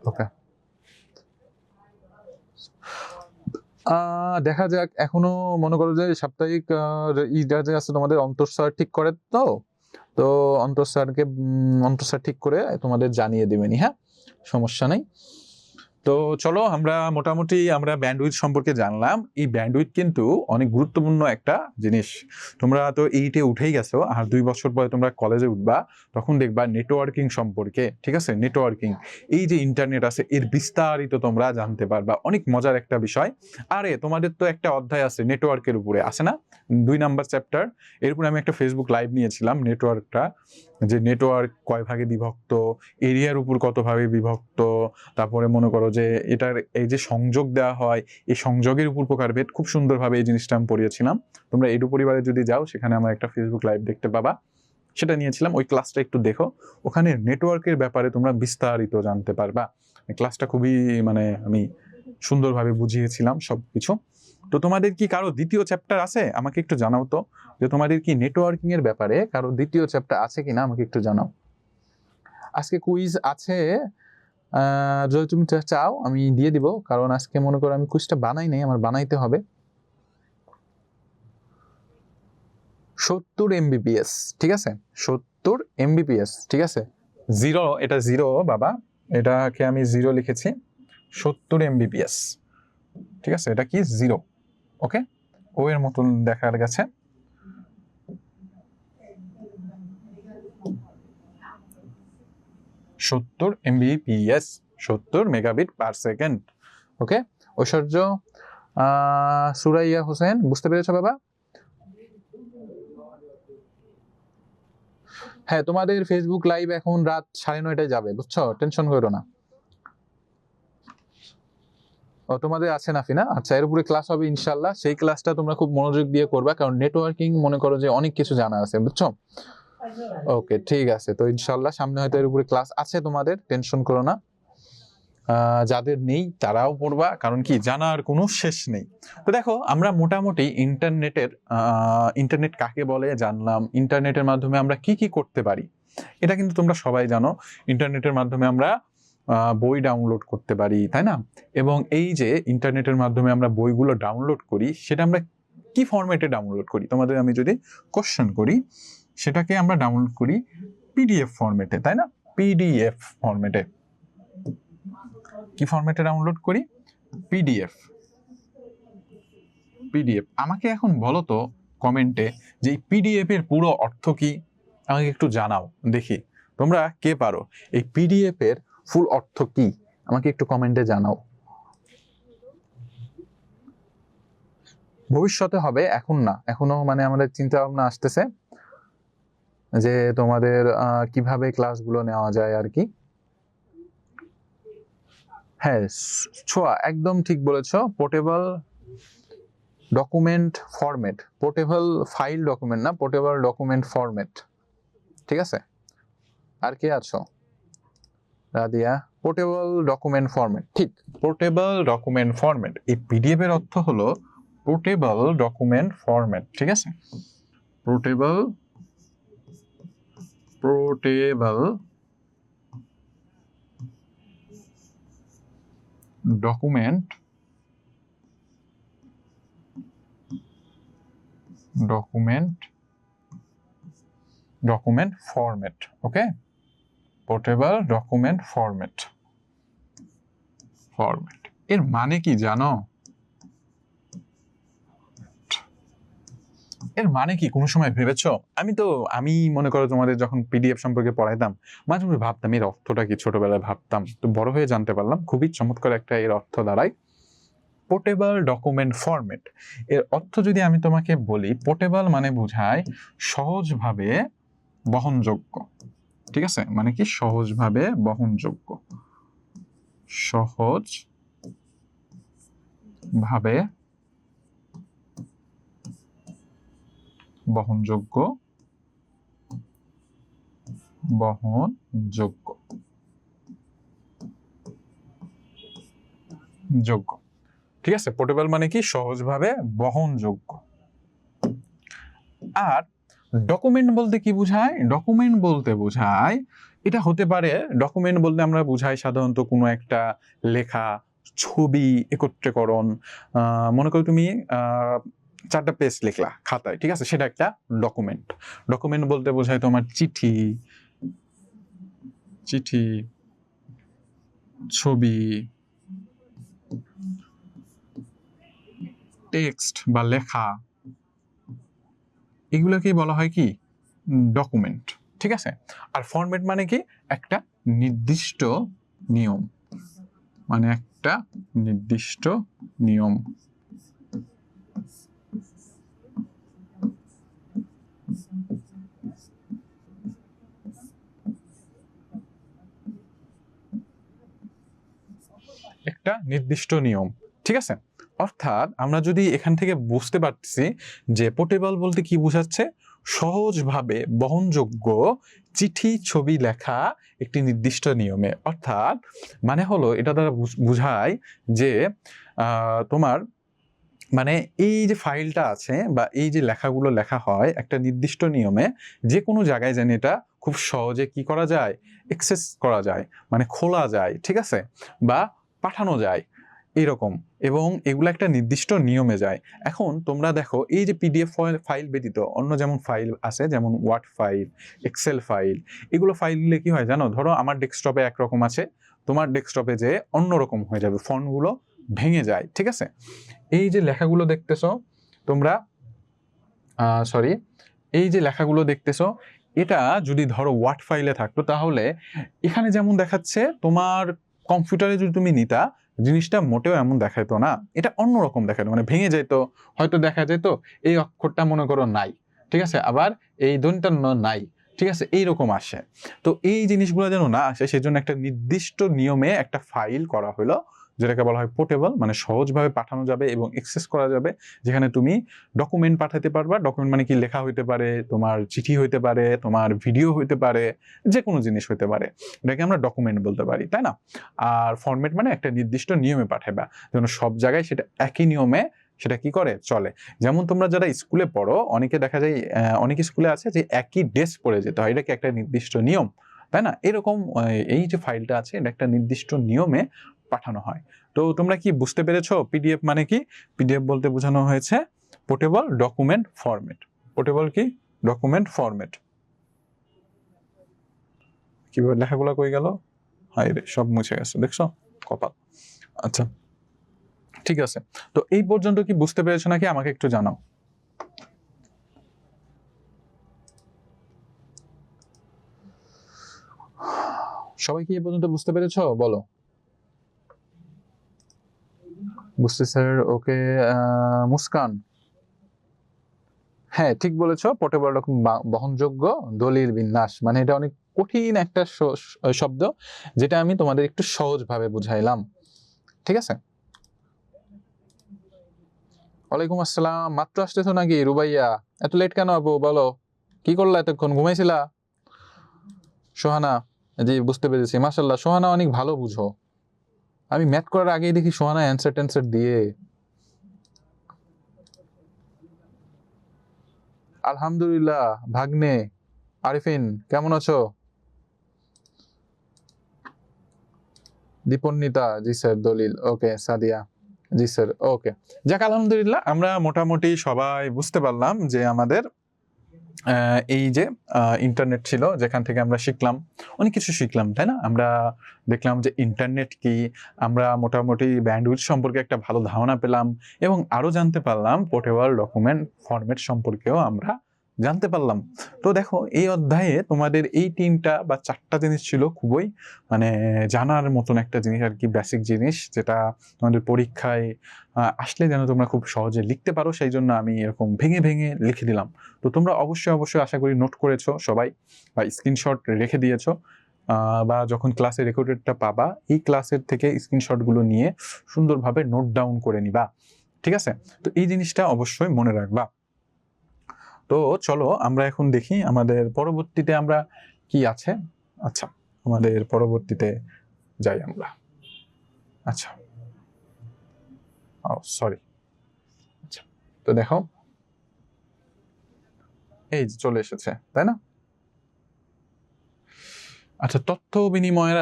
ওকে, দেখা যাক। এখনো মনে করো যে সাপ্তাহিক ইটা যে আছে তোমাদের অন্তঃস্বর ঠিক করে, তো অন্তঃস্বর ঠিক করে তোমাদের জানিয়ে দিবেনি, হ্যাঁ সমস্যা নেই। তো চলো মোটামুটি আমরা ব্যান্ডউইথ সম্পর্কে জানলাম। এই ব্যান্ডউইথ কিন্তু অনেক গুরুত্বপূর্ণ একটা জিনিস। তোমরা তো 8-এ উঠেই গেছো, আর 2 বছর পরে তোমরা কলেজে উঠবা, তখন দেখবা নেটওয়ার্কিং সম্পর্কে, ঠিক আছে, নেটওয়ার্কিং, এই যে ইন্টারনেট আছে এর বিস্তারিত তোমরা জানতে পারবা, অনেক মজার একটা বিষয়। আরে তোমাদের তো একটা অধ্যায় আছে নেটওয়ার্কের উপরে, আছে না, 2 নাম্বার চ্যাপ্টার, এরপরে আমি একটা ফেসবুক লাইভ নিয়েছিলাম নেটওয়ার্কটা, যে নেটওয়ার্ক কয় ভাগে বিভক্ত, এরিয়ার উপর কত ভাবে বিভক্ত, তারপরে মনে করো যে এটার এই যে সংযোগ দেওয়া হয়, এই সংযোগের উপর প্রকারভেদ, খুব সুন্দরভাবে এই জিনিসটা আমি পড়িয়েছিলাম। তোমরা এডু পরিবারে যদি যাও, সেখানে আমার একটা ফেসবুক লাইভ দেখতে পাবা, সেটা নিয়েছিলাম, ওই ক্লাসটা একটু দেখো, ওখানে নেটওয়ার্কের ব্যাপারে তোমরা বিস্তারিত জানতে পারবা। ক্লাসটা খুবই আমি সুন্দরভাবে বুঝিয়েছিলাম সবকিছু। তো তোমাদের কি কারো দ্বিতীয় চ্যাপ্টার আছে আমাকে একটু জানাও তো, যে তোমাদের কি নেটওয়ার্কিং এর ব্যাপারে কারো দ্বিতীয় চ্যাপ্টার আছে কিনা আমাকে একটু জানাও। আজকে কুইজ আছে, যদি তুমি চাও আমি দিয়ে দিব, কারণ আজকে মনে করো আমি কুইজটা বানাই নাই, আমার বানাইতে হবে। 70 MBPS, ঠিক আছে, 70 MBPS, ঠিক আছে, জিরো, এটা জিরো বাবা, এটাকে আমি জিরো লিখেছি, 70 MBPS, ঠিক আছে, এটা কি জিরো, ওকে, ও এর মতন দেখা গেছে। সত্তর MBPS, 70 মেগাবিট পার সেকেন্ড, ওকে। ঐশ্বর্য, সুরাইয়া হোসেন, বুঝতে পেরেছো বাবা? হ্যাঁ তোমাদের ফেসবুক লাইভ এখন রাত 9:30টায় যাবে, বুঝছো, টেনশন করো না। ও তোমাদের আছে নাফি না, আচ্ছা, এর উপরে ক্লাস হবে ইনশাল্লাহ, সেই ক্লাসটা তোমরা খুব মনোযোগ দিয়ে করবা, কারণ নেটওয়ার্কিং মনে করো যে অনেক কিছু জানা আছে, বুঝছো। ওকে ঠিক আছে, তো ইনশাল্লাহ সামনে হয়তো এর উপরে ক্লাস আছে তোমাদের, টেনশন করো না। যাদের নেই তারাও পড়বা, কারণ কি জানার কোনো শেষ নেই। তো দেখো আমরা মোটামুটি ইন্টারনেট কাকে বলে জানলাম, ইন্টারনেটের মাধ্যমে আমরা কি কি করতে পারি, এটা কিন্তু তোমরা সবাই জানো। ইন্টারনেটের মাধ্যমে আমরা বই ডাউনলোড করতে পারি, তাই না, এবং এই যে ইন্টারনেটের মাধ্যমে আমরা বইগুলো ডাউনলোড করি, সেটা আমরা কি ফরম্যাটে ডাউনলোড করি, তোমাদের আমি যদি কোশ্চেন করি, সেটাকে আমরা ডাউনলোড করি পিডিএফ ফরম্যাটে, তাই না, পিডিএফ ফরম্যাটে। কি ফরম্যাটে ডাউনলোড করি? পিডিএফ। আমাকে এখন বলো তো কমেন্টে যে এই পিডিএফ এর পুরো অর্থ কি, আমাকে একটু জানাও দেখি, তোমরা কে পারো এই পিডিএফ এর ফুল অর্থ কি, আমাকে একটু কমেন্টে জানাও। ভবিষ্যতে হবে, এখন না, এখনো আমাদের চিন্তা ভাবনা আসতেছে যে তোমাদের কিভাবে ক্লাসগুলো নেওয়া যায় আর কি। হ্যাঁ ছোঁয়া, একদম ঠিক বলেছো, portable document format, portable file document না, পোর্টেবল ডকুমেন্ট ফরম্যাট, ঠিক আছে। আর কে আছো? রাদিয়া, পোর্টেবল ডকুমেন্ট ফরম্যাট, ঠিক, পোর্টেবল ডকুমেন্ট ফরম্যাট, এই পিডিএফ এর অর্থ হলো পোর্টেবল ডকুমেন্ট ফরম্যাট, ঠিক আছে, পোর্টেবল ডকুমেন্ট ফরম্যাট, ওকে, পোর্টেবল ডকুমেন্ট ফরম্যাট। এর মানে কি জানো? এর মানে কি কোনো সময় ভেবেছো? আমি মনে করো তোমাদের যখন পিডিএফ সম্পর্কে পড়াইতাম, মাঝে মাঝে ভাবতাম এর অর্থটা কি, ছোটবেলায় ভাবতাম, তো বড় হয়ে জানতে পারলাম খুবই চমৎকার একটা এর অর্থ দাঁড়ায় পোর্টেবল ডকুমেন্ট ফরম্যাট। এর অর্থ যদি আমি তোমাকে বলি, পোর্টেবল মানে বোঝায় সহজভাবে বহনযোগ্য। ঠিক আছে, মানে কি সহজভাবে বহনযোগ্য, সহজ ভাবে বহনযোগ্য, বহনযোগ্য যোগ্য। ঠিক আছে, পোর্টেবল মানে কি সহজভাবে বহনযোগ্য। আর ডকুমেন্ট বলতে কি বোঝায়? ডকুমেন্ট বলতে বোঝায়, এটা হতে পারে, ডকুমেন্ট বলতে আমরা বুঝাই সাধারণত কোনো একটা লেখা, ছবি একত্রীকরণ। মনে করো তুমি 4টা পেজ লিখলা খাতায়, ঠিক আছে, সেটা একটা ডকুমেন্ট। ডকুমেন্ট বলতে বোঝায় তোমার চিঠি, ছবি, টেক্সট বা লেখা, এগুলোকেই বলা হয় কি ডকুমেন্ট। ঠিক আছে, আর ফরম্যাট মানে কি একটা নির্দিষ্ট নিয়ম, মানে একটা নির্দিষ্ট নিয়ম। একটা নির্দিষ্ট নিয়ম। ঠিক আছে, অর্থাৎ আমরা যদি এখান থেকে বুঝতে পারছি যে পোর্টেবল বলতে কি বোঝাচ্ছে, সহজভাবে বহনযোগ্য চিঠি, ছবি লেখা একটি নির্দিষ্ট নিয়মে। অর্থাৎ মানে হলো এটা দ্বারা বোঝায় যে তোমার মানে এই যে ফাইলটা আছে বা এই যে লেখাগুলো লেখা হয় একটা নির্দিষ্ট নিয়মে, যে কোনো জায়গায় যেন এটা খুব সহজে কি করা যায়, অ্যাক্সেস করা যায়, মানে খোলা যায়, ঠিক আছে, বা পাঠানো যায় এরকম, এবং এগুলো একটা নির্দিষ্ট নিয়মে যায়। এখন তোমরা দেখো এই যে পিডিএফ ফাইল ব্যতীত অন্য যেমন ফাইল আছে, যেমন ওয়ার্ড ফাইল, এক্সেল ফাইল, এগুলো ফাইল দিলে কি হয় জানো? ধরো আমার ডেস্কটপে একরকম আছে, তোমার ডেস্কটপে যে অন্যরকম হয়ে যাবে, ফন্টগুলো ভেঙে যায়। ঠিক আছে, এই যে লেখাগুলো দেখতেছো তোমরা, সরি, এই যে লেখাগুলো দেখতেছো, এটা যদি ধরো ওয়ার্ড ফাইলে থাকতো তাহলে এখানে যেমন দেখাচ্ছে, তোমার কম্পিউটারে যদি তুমি নিতা জিনিসটা মোটেও এমন দেখাইতো না, এটা অন্যরকম দেখাতো, মানে ভেঙে যেত, হয়তো দেখা যেত এই অক্ষরটা মনে করো নাই, ঠিক আছে, আবার এই দন্তা নাই, ঠিক আছে, এইরকম আসে। তো এই জিনিসগুলো যেন না আসে সেজন্য একটা নির্দিষ্ট নিয়মে একটা ফাইল করা হলো, যেটাকে বলা হয় পোর্টেবল, মানে সহজভাবে পাঠানো যাবে এবং অ্যাক্সেস করা যাবে, যেখানে তুমি ডকুমেন্ট পাঠাতে পারবা। ডকুমেন্ট মানে কি লেখা হইতে পারে, তোমার চিঠি হইতে পারে, তোমার ভিডিও হইতে পারে, যে কোনো জিনিস হইতে পারে, এটাকে আমরা ডকুমেন্ট বলতে পারি, তাই না? আর ফরম্যাট মানে একটা নির্দিষ্ট নিয়মে পাঠাবা, যেন সব জায়গায় সেটা একই নিয়মে সেটা কি করে চলে। যেমন তোমরা যারা স্কুলে পড়ো, অনেকে দেখা যায় অনেক স্কুলে আছে যে একই ডেস্ক পড়ে যেতে হয়, এটা কি একটা নির্দিষ্ট নিয়ম, তাই না? এরকম এই যে ফাইলটা আছে এটা একটা নির্দিষ্ট নিয়মে পাঠানো হয়। তো তোমরা কি বুঝতে পেরেছো পিডিএফ মানে কি? পিডিএফ বলতে বোঝানো হয়েছে পোর্টেবল ডকুমেন্ট ফরম্যাট। পোর্টেবল কি ডকুমেন্ট ফরম্যাট। কিভাবে লেখাগুলো কই গেল? হাই রে, সব মুছে গেছে, দেখছো কপাল। আচ্ছা ঠিক আছে, তো এই পর্যন্ত কি বুঝতে পেরেছো নাকি আমাকে একটু জানাও। সবাই কি এই পর্যন্ত বুঝতে পেরেছো বলো? বুঝতে স্যার, ওকে। মুস্কান, হ্যাঁ ঠিক বলেছো, পোর্টেবল বহনযোগ্য দলিল বিন্যাস, মানে এটা অনেক কঠিন একটা শব্দ, যেটা আমি তোমাদের একটু সহজভাবে বুঝাইলাম। ঠিক আছে, ওয়ালাইকুম আসসালাম। মাত্র আসতেছো নাকি রুবাইয়া? এত লেট কেন আপু, বলো কি করলা এতক্ষণ, ঘুমাইছিলা? সোহানা, জি বুঝতে পেরেছি, মাশাল্লাহ সোহানা অনেক ভালো বুঝো। আমি ম্যাথ করার আগেই দেখি সোহানা অ্যান্সার ট্যান্সার দিয়ে। আলহামদুলিল্লাহ ভাগ্নে। আরিফিন কেমন আছো? দীপন্বিতা, জি স্যার। দলিল, ওকে। সাদিয়া, জি স্যার, ওকে। যাক আলহামদুলিল্লাহ, আমরা মোটামুটি সবাই বুঝতে পারলাম যে আমাদের এই যে ইন্টারনেট ছিল, যেখান থেকে আমরা শিখলাম, অনেক কিছু শিখলাম, তাই না? আমরা দেখলাম যে ইন্টারনেট কি, আমরা মোটামুটি ব্যান্ডউইথ সম্পর্কে একটা ভালো ধারণা পেলাম, এবং আরো জানতে পারলাম পোর্টেবল ডকুমেন্ট ফরম্যাট সম্পর্কেও আমরা জানতে পারলাম। তো দেখো, এই অধ্যায়ে তোমাদের এই 3টা বা 4টা জিনিস ছিল খুবই মানে জানার মতন একটা জিনিস আর কি, বেসিক জিনিস, যেটা তোমাদের পরীক্ষায় আসলে যেন তোমরা খুব সহজে লিখতে পারো, সেই জন্য আমি এরকম ভেঙে ভেঙে লিখে দিলাম। তো তোমরা অবশ্যই আশা করি নোট করেছো সবাই, বা স্ক্রিনশট রেখে দিয়েছো, বা যখন ক্লাসে রেকর্ডেডটা পাবা এই ক্লাসের থেকে স্ক্রিনশটগুলো নিয়ে সুন্দরভাবে নোট ডাউন করে নিবা, ঠিক আছে? তো এই জিনিসটা অবশ্যই মনে রাখবা। তো চলো আমরা এখন দেখি আমাদের পরবর্তীতে আমরা কি আছে। আচ্ছা, আমাদের পরবর্তীতে যাই আমরা। আচ্ছা, সরি। আচ্ছা, তো দেখো, এই যে চলে এসেছে, তাই না? আচ্ছা, তথ্য বিনিময়ের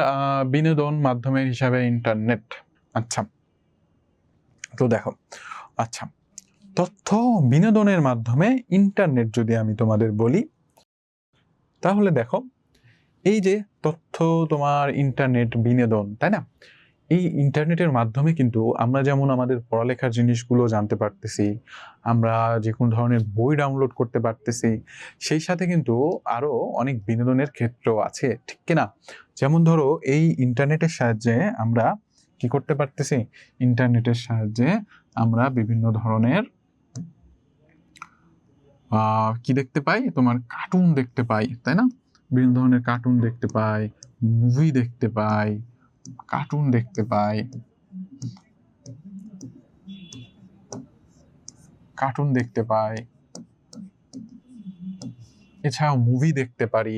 বিনোদন মাধ্যমের হিসাবে ইন্টারনেট। আচ্ছা, তো দেখো, আচ্ছা, তথ্য বিনোদনের মাধ্যমে ইন্টারনেট যদি আমি তোমাদের বলি, তাহলে দেখো, এই যে তথ্য, তোমার ইন্টারনেট, বিনোদন, তাই না? এই ইন্টারনেটের মাধ্যমে কিন্তু আমরা যেমন আমাদের পড়ালেখার জিনিসগুলো জানতে পারতেছি, আমরা যে কোনো ধরনের বই ডাউনলোড করতে পারতেছি, সেই সাথে কিন্তু আরো অনেক বিনোদনের ক্ষেত্র আছে, ঠিক কিনা? যেমন ধরো, এই ইন্টারনেটের সাহায্যে আমরা কি করতে পারতেছি? ইন্টারনেটের সাহায্যে আমরা বিভিন্ন ধরনের কি দেখতে পাই? তোমার কার্টুন দেখতে পাই, তাই না? বিভিন্ন ধরনের কার্টুন দেখতে পাই, মুভি দেখতে পাই, কার্টুন দেখতে পাই, কার্টুন দেখতে পাই, এছাড়াও মুভি দেখতে পারি।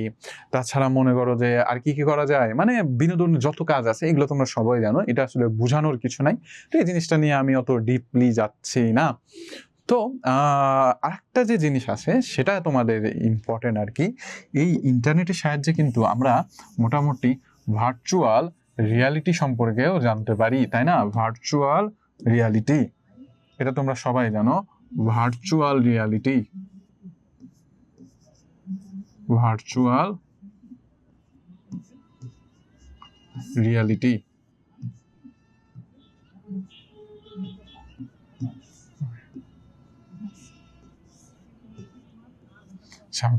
তাছাড়া মনে করো যে আর কি কি করা যায়, মানে বিনোদনের যত কাজ আছে এগুলো তোমরা সবাই জানো, এটা আসলে বোঝানোর কিছু নাই। তো এই জিনিসটা নিয়ে আমি অত ডিপলি যাচ্ছি না। তো আরেকটা যে জিনিস আছে সেটা তোমাদের ইম্পর্টেন্ট আর কি, এই ইন্টারনেটের সাহায্যে কিন্তু আমরা মোটামুটি ভার্চুয়াল রিয়ালিটি সম্পর্কেও জানতে পারি, তাই না? ভার্চুয়াল রিয়ালিটি, এটা তোমরা সবাই জানো। Virtual reality, virtual reality,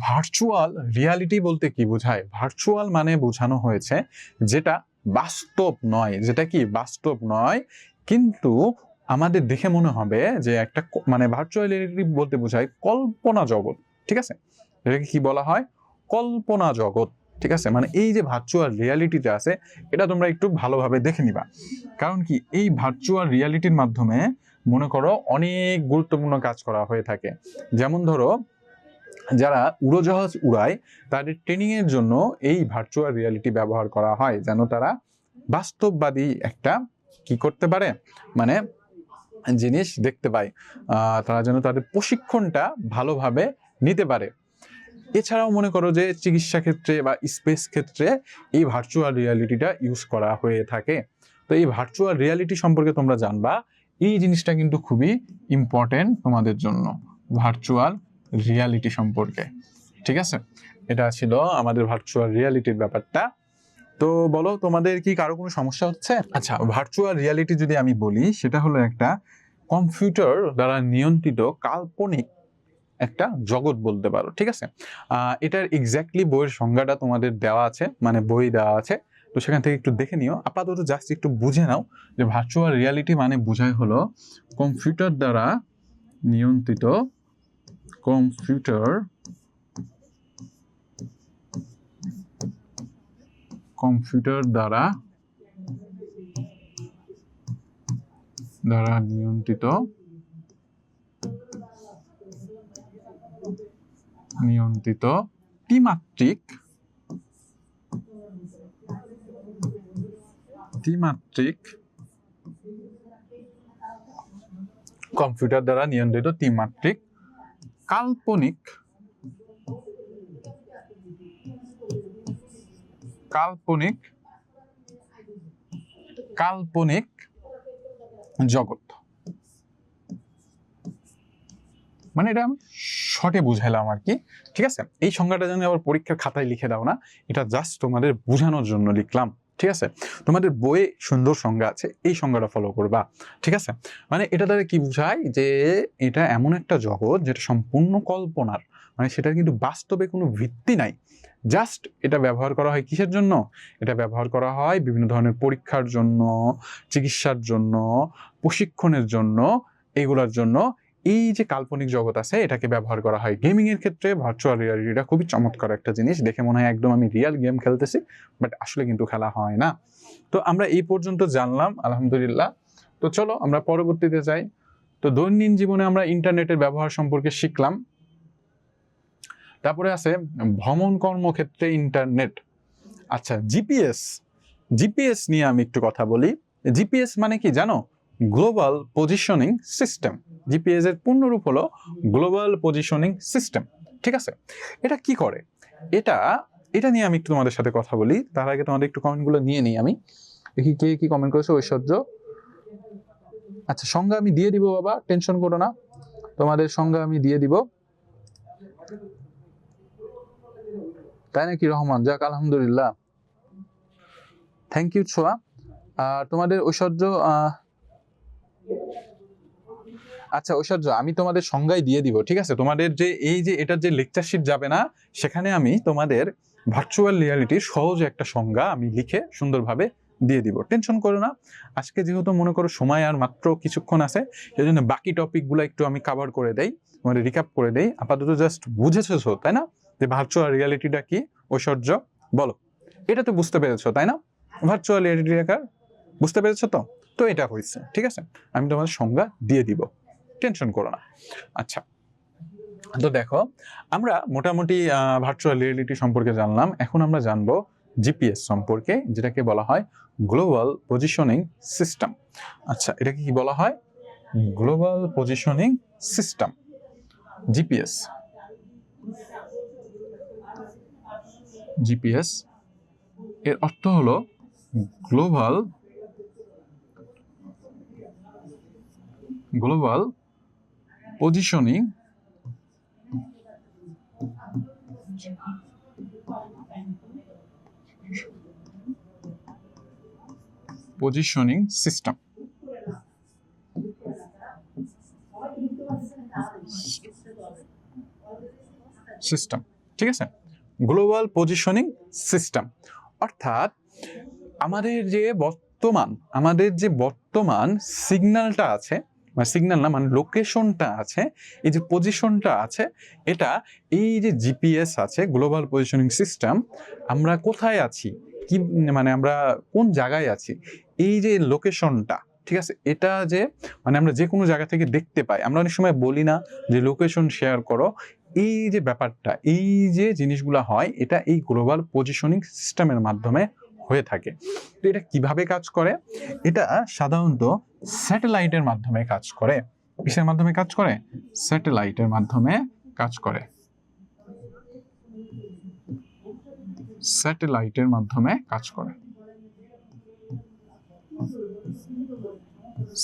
virtual reality বলতে কি বোঝায়? ভার্চুয়াল মানে বোঝানো হয়েছে যেটা বাস্তব নয়, যেটা কি বাস্তব নয়, কিন্তু আমাদের দেখে মনে হবে যে একটা মানে ভার্চুয়াল রিয়ালিটি বলতে বোঝায় কল্পনা জগৎ, ঠিক আছে? এটাকে কি বলা হয়? কল্পনা জগৎ, ঠিক আছে? মানে এই যে ভার্চুয়াল রিয়ালিটিটা আছে, এটা তোমরা একটু ভালোভাবে দেখে নিবা। কারণ কি, এই ভার্চুয়াল রিয়ালিটির মাধ্যমে মনে করো অনেক গুরুত্বপূর্ণ কাজ করা হয়ে থাকে। যেমন ধরো, যারা উড়োজাহাজ উড়ায় তাদের ট্রেনিং এর জন্য এই ভার্চুয়াল রিয়ালিটি ব্যবহার করা হয়, যেন তারা বাস্তববাদী একটা কি করতে পারে, মানে জিনিস দেখতে পায়, তারা যেন তাদের প্রশিক্ষণটা ভালোভাবে নিতে পারে। এছাড়াও মনে করো যে চিকিৎসা ক্ষেত্রে বা স্পেস ক্ষেত্রে এই ভার্চুয়াল রিয়ালিটিটা ইউজ করা হয়ে থাকে। তো এই ভার্চুয়াল রিয়ালিটি সম্পর্কে তোমরা জানবা, এই জিনিসটা কিন্তু খুবই ইম্পর্টেন্ট তোমাদের জন্য, ভার্চুয়াল রিয়ালিটি সম্পর্কে, ঠিক আছে? এটা ছিল আমাদের ভার্চুয়াল রিয়ালিটির ব্যাপারটা। তো বলো, তোমাদের কি কারো কোনো সমস্যা হচ্ছে? আচ্ছা, ভার্চুয়াল রিয়ালিটি যদি আমি বলি, সেটা হলো একটা কম্পিউটার দ্বারা নিয়ন্ত্রিত কাল্পনিক একটা জগৎ বলতে পারো, ঠিক আছে? এটার এক্স্যাক্টলি বইয়ের সংজ্ঞাটা তোমাদের দেওয়া আছে, মানে বই দেওয়া আছে, তো সেখান থেকে একটু দেখে নিও। আপাতত জাস্ট একটু বুঝে নাও যে ভার্চুয়াল রিয়ালিটি মানে বোঝায় হলো কম্পিউটার দ্বারা নিয়ন্ত্রিত, কম্পিউটার দ্বারা নিয়ন্ত্রিত ত্রিমাত্রিক কম্পিউটার দ্বারা নিয়ন্ত্রিত ত্রিমাত্রিক কাল্পনিক জগৎ, মানে এটা আমি শর্টে বুঝাইলাম আর কি, ঠিক আছে। এই সংজ্ঞাটা যেন আবার পরীক্ষার খাতায় লিখে দাও না, এটা জাস্ট তোমাদের বোঝানোর জন্য লিখলাম, ঠিক আছে। তোমাদের বইয়ে সুন্দর সংজ্ঞা আছে, এই সংজ্ঞাটা ফলো করবা, ঠিক আছে। মানে এটা দ্বারা কি বোঝায় যে এটা এমন একটা জগৎ যেটা সম্পূর্ণ কল্পনার, মানে সেটার কিন্তু বাস্তবে কোনো ভিত্তি নাই। জাস্ট এটা ব্যবহার করা হয় কিসের জন্য? এটা ব্যবহার করা হয় বিভিন্ন ধরনের পরীক্ষার জন্য, চিকিৎসার জন্য, প্রশিক্ষণের জন্য, এগুলোর জন্য। এই যে কাল্পনিক জগৎ আছে এটাকে ব্যবহার করা হয় গেমিং এর ক্ষেত্রে। ভার্চুয়াল রিয়ালিটিটা খুবই চমৎকার একটা জিনিস, দেখে মনে হয় একদম আমি রিয়েল গেম খেলতেছি, বাট আসলে কিন্তু খেলা হয় না। তো আমরা এই পর্যন্ত জানলাম, আলহামদুলিল্লাহ। তো চলো আমরা পরবর্তীতে যাই। তো দৈনন্দিন জীবনে আমরা ইন্টারনেটের ব্যবহার সম্পর্কে শিখলাম। তারপরে আছে ভ্রমণ কর্মক্ষেত্রে ইন্টারনেট। আচ্ছা, জিপিএস নিয়ে আমি একটু কথা বলি। জিপিএস মানে কি জানো? Global positioning system. জিপিএস এর পূর্ণরূপ হলো গ্লোবাল পজিশনিং সিস্টেম, ঠিক আছে। এটা কি করে? এটা নিয়ে আমি একটু তোমাদের সাথে কথা বলি। তার আগে তোমাদের একটু কমেন্টগুলো নিয়ে নিই আমি, দেখি কে কি কমেন্ট করেছে। ঐশ্বর্য, আচ্ছা সংজ্ঞা আমি দিয়ে দিব বাবা, টেনশন করো না, তোমাদের সংজ্ঞা আমি দিয়ে দিব। তাই নাকি রহমান? যাক আলহামদুলিল্লাহ, থ্যাংক ইউ ছোয়া। তোমাদের ঐশ্বর্য, আচ্ছা ঐশ্বর্য আমি তোমাদের সংজ্ঞায় দিয়ে দিব, ঠিক আছে। তোমাদের যে এই যে এটার যে লেকচার শিট যাবে না, সেখানে আমি তোমাদের ভার্চুয়াল রিয়ালিটির সহজ একটা সংজ্ঞা আমি লিখে সুন্দরভাবে দিয়ে দিব, টেনশন করো না। আজকে যেহেতু মনে করো সময় আর মাত্র কিছুক্ষণ আছে, সেই জন্য বাকি টপিকগুলো একটু আমি কাভার করে দেই, মানে রিক্যাপ করে দেই। আপাতত জাস্ট বুঝেছো তাই না যে ভার্চুয়াল রিয়ালিটিটা কি? ঐশ্বর্য বলো, এটা তো বুঝতে পেরেছো তাই না? ভার্চুয়াল রিয়ালিটিটা বুঝতে পেরেছো তো? তো এটা হয়েছে, ঠিক আছে। আমি তোমাদের সংজ্ঞা দিয়ে দিব, টেনশন করো না। আচ্ছা, তো দেখো আমরা মোটামুটি ভার্চুয়াল রিয়েলিটি সম্পর্কে জানলাম। এখন আমরা জানবো জিপিএস সম্পর্কে, যেটাকে বলা হয় গ্লোবাল পজিশনিং সিস্টেম। আচ্ছা, এটাকে কি বলা হয়? Global positioning system, GPS. GPS এর অর্থ হলো গ্লোবাল পজিশনিং সিস্টেম। ঠিক আছে, গ্লোবাল পজিশনিং সিস্টেম অর্থাৎ আমাদের যে বর্তমান সিগন্যালটা আছে, মানে সিগন্যাল না, মানে লোকেশনটা আছে, এই যে পজিশনটা আছে, এটা এই যে জিপিএস আছে, গ্লোবাল পজিশনিং সিস্টেম, আমরা কোথায় আছি, কি মানে আমরা কোন জায়গায় আছি, এই যে লোকেশনটা, ঠিক আছে, এটা যে মানে আমরা যে কোনো জায়গা থেকে দেখতে পাই। আমরা অনেক সময় বলি না যে লোকেশন শেয়ার করো, এই যে ব্যাপারটা, এই যে জিনিসগুলো হয়, এটা এই গ্লোবাল পজিশনিং সিস্টেমের মাধ্যমে হয়ে থাকে। তো এটা কিভাবে কাজ করে? এটা সাধারণত স্যাটেলাইটের মাধ্যমে কাজ করে। কিসের মাধ্যমে কাজ করে? স্যাটেলাইটের মাধ্যমে কাজ করে। স্যাটেলাইটের মাধ্যমে কাজ করে।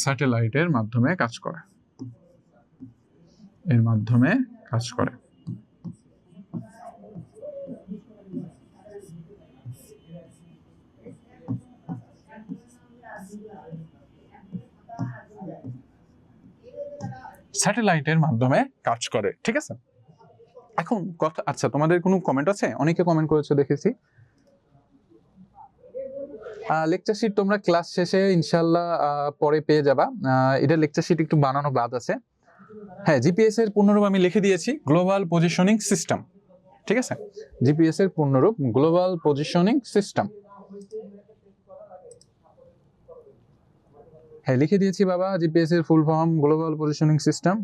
স্যাটেলাইটের মাধ্যমে কাজ করে। এর মাধ্যমে কাজ করে। স্যাটেলাইটের মাধ্যমে কাজ করে, ঠিক আছে। এখন কথা, আচ্ছা তোমাদের কোনো কমেন্ট আছে? অনেকে কমেন্ট করেছে দেখেছি। লেকচার শিট তোমরা ক্লাস শেষে ইনশাআল্লাহ পরে পেয়ে যাবা। এটা লেকচার শিট একটু বানানো বাদ আছে। হ্যাঁ, জিপিএস এর পূর্ণরূপ আমি লিখে দিয়েছি, গ্লোবাল পজিশনিং সিস্টেম, ঠিক আছে। জিপিএস এর পূর্ণরূপ গ্লোবাল পজিশনিং সিস্টেম। হ্যাঁ লিখে দিয়েছি বাবা, জিপিএস এর full form global positioning system.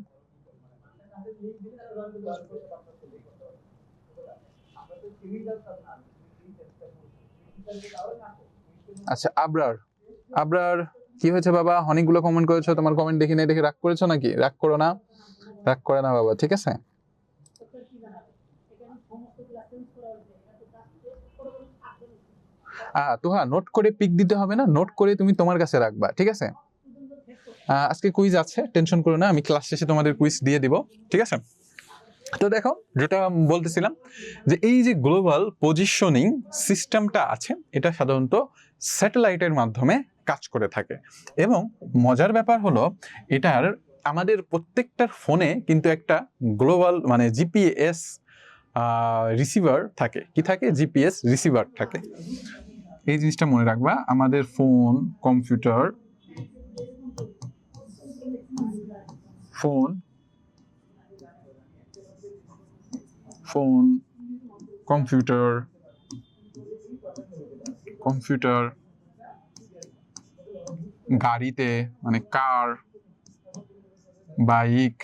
আচ্ছা, আবরার কি হয়েছে বাবা? অনেকগুলো কমেন্ট করেছো, তোমার কমেন্ট দেখি নাই, দেখে রাগ করেছো নাকি? রাগ করো না, রাগ করে না বাবা, ঠিক আছে। তোহা নোট করে পিক দিতে হবে না, নোট করে তুমি তোমার কাছে রাখবা, ঠিক আছে। আজকে কুইজ আছে, টেনশন করো না, আমি ক্লাস শেষে তোমাদের কুইজ দিয়ে দিব, ঠিক আছে? তো দেখো, যেটা বলতেছিলাম যে এই যে গ্লোবাল পজিশনিং সিস্টেমটা আছে, এটা সাধারণত স্যাটেলাইটের মাধ্যমে কাজ করে থাকে। এবং মজার ব্যাপার হলো, এটার আমাদের প্রত্যেকটার ফোনে কিন্তু একটা গ্লোবাল মানে জিপিএস রিসিভার থাকে। কি থাকে? জিপিএস রিসিভার থাকে। এই জিনিসটা মনে রাখবা, আমাদের ফোন, কম্পিউটার, কম্পিউটার, গাড়িতে মানে কার, বাইক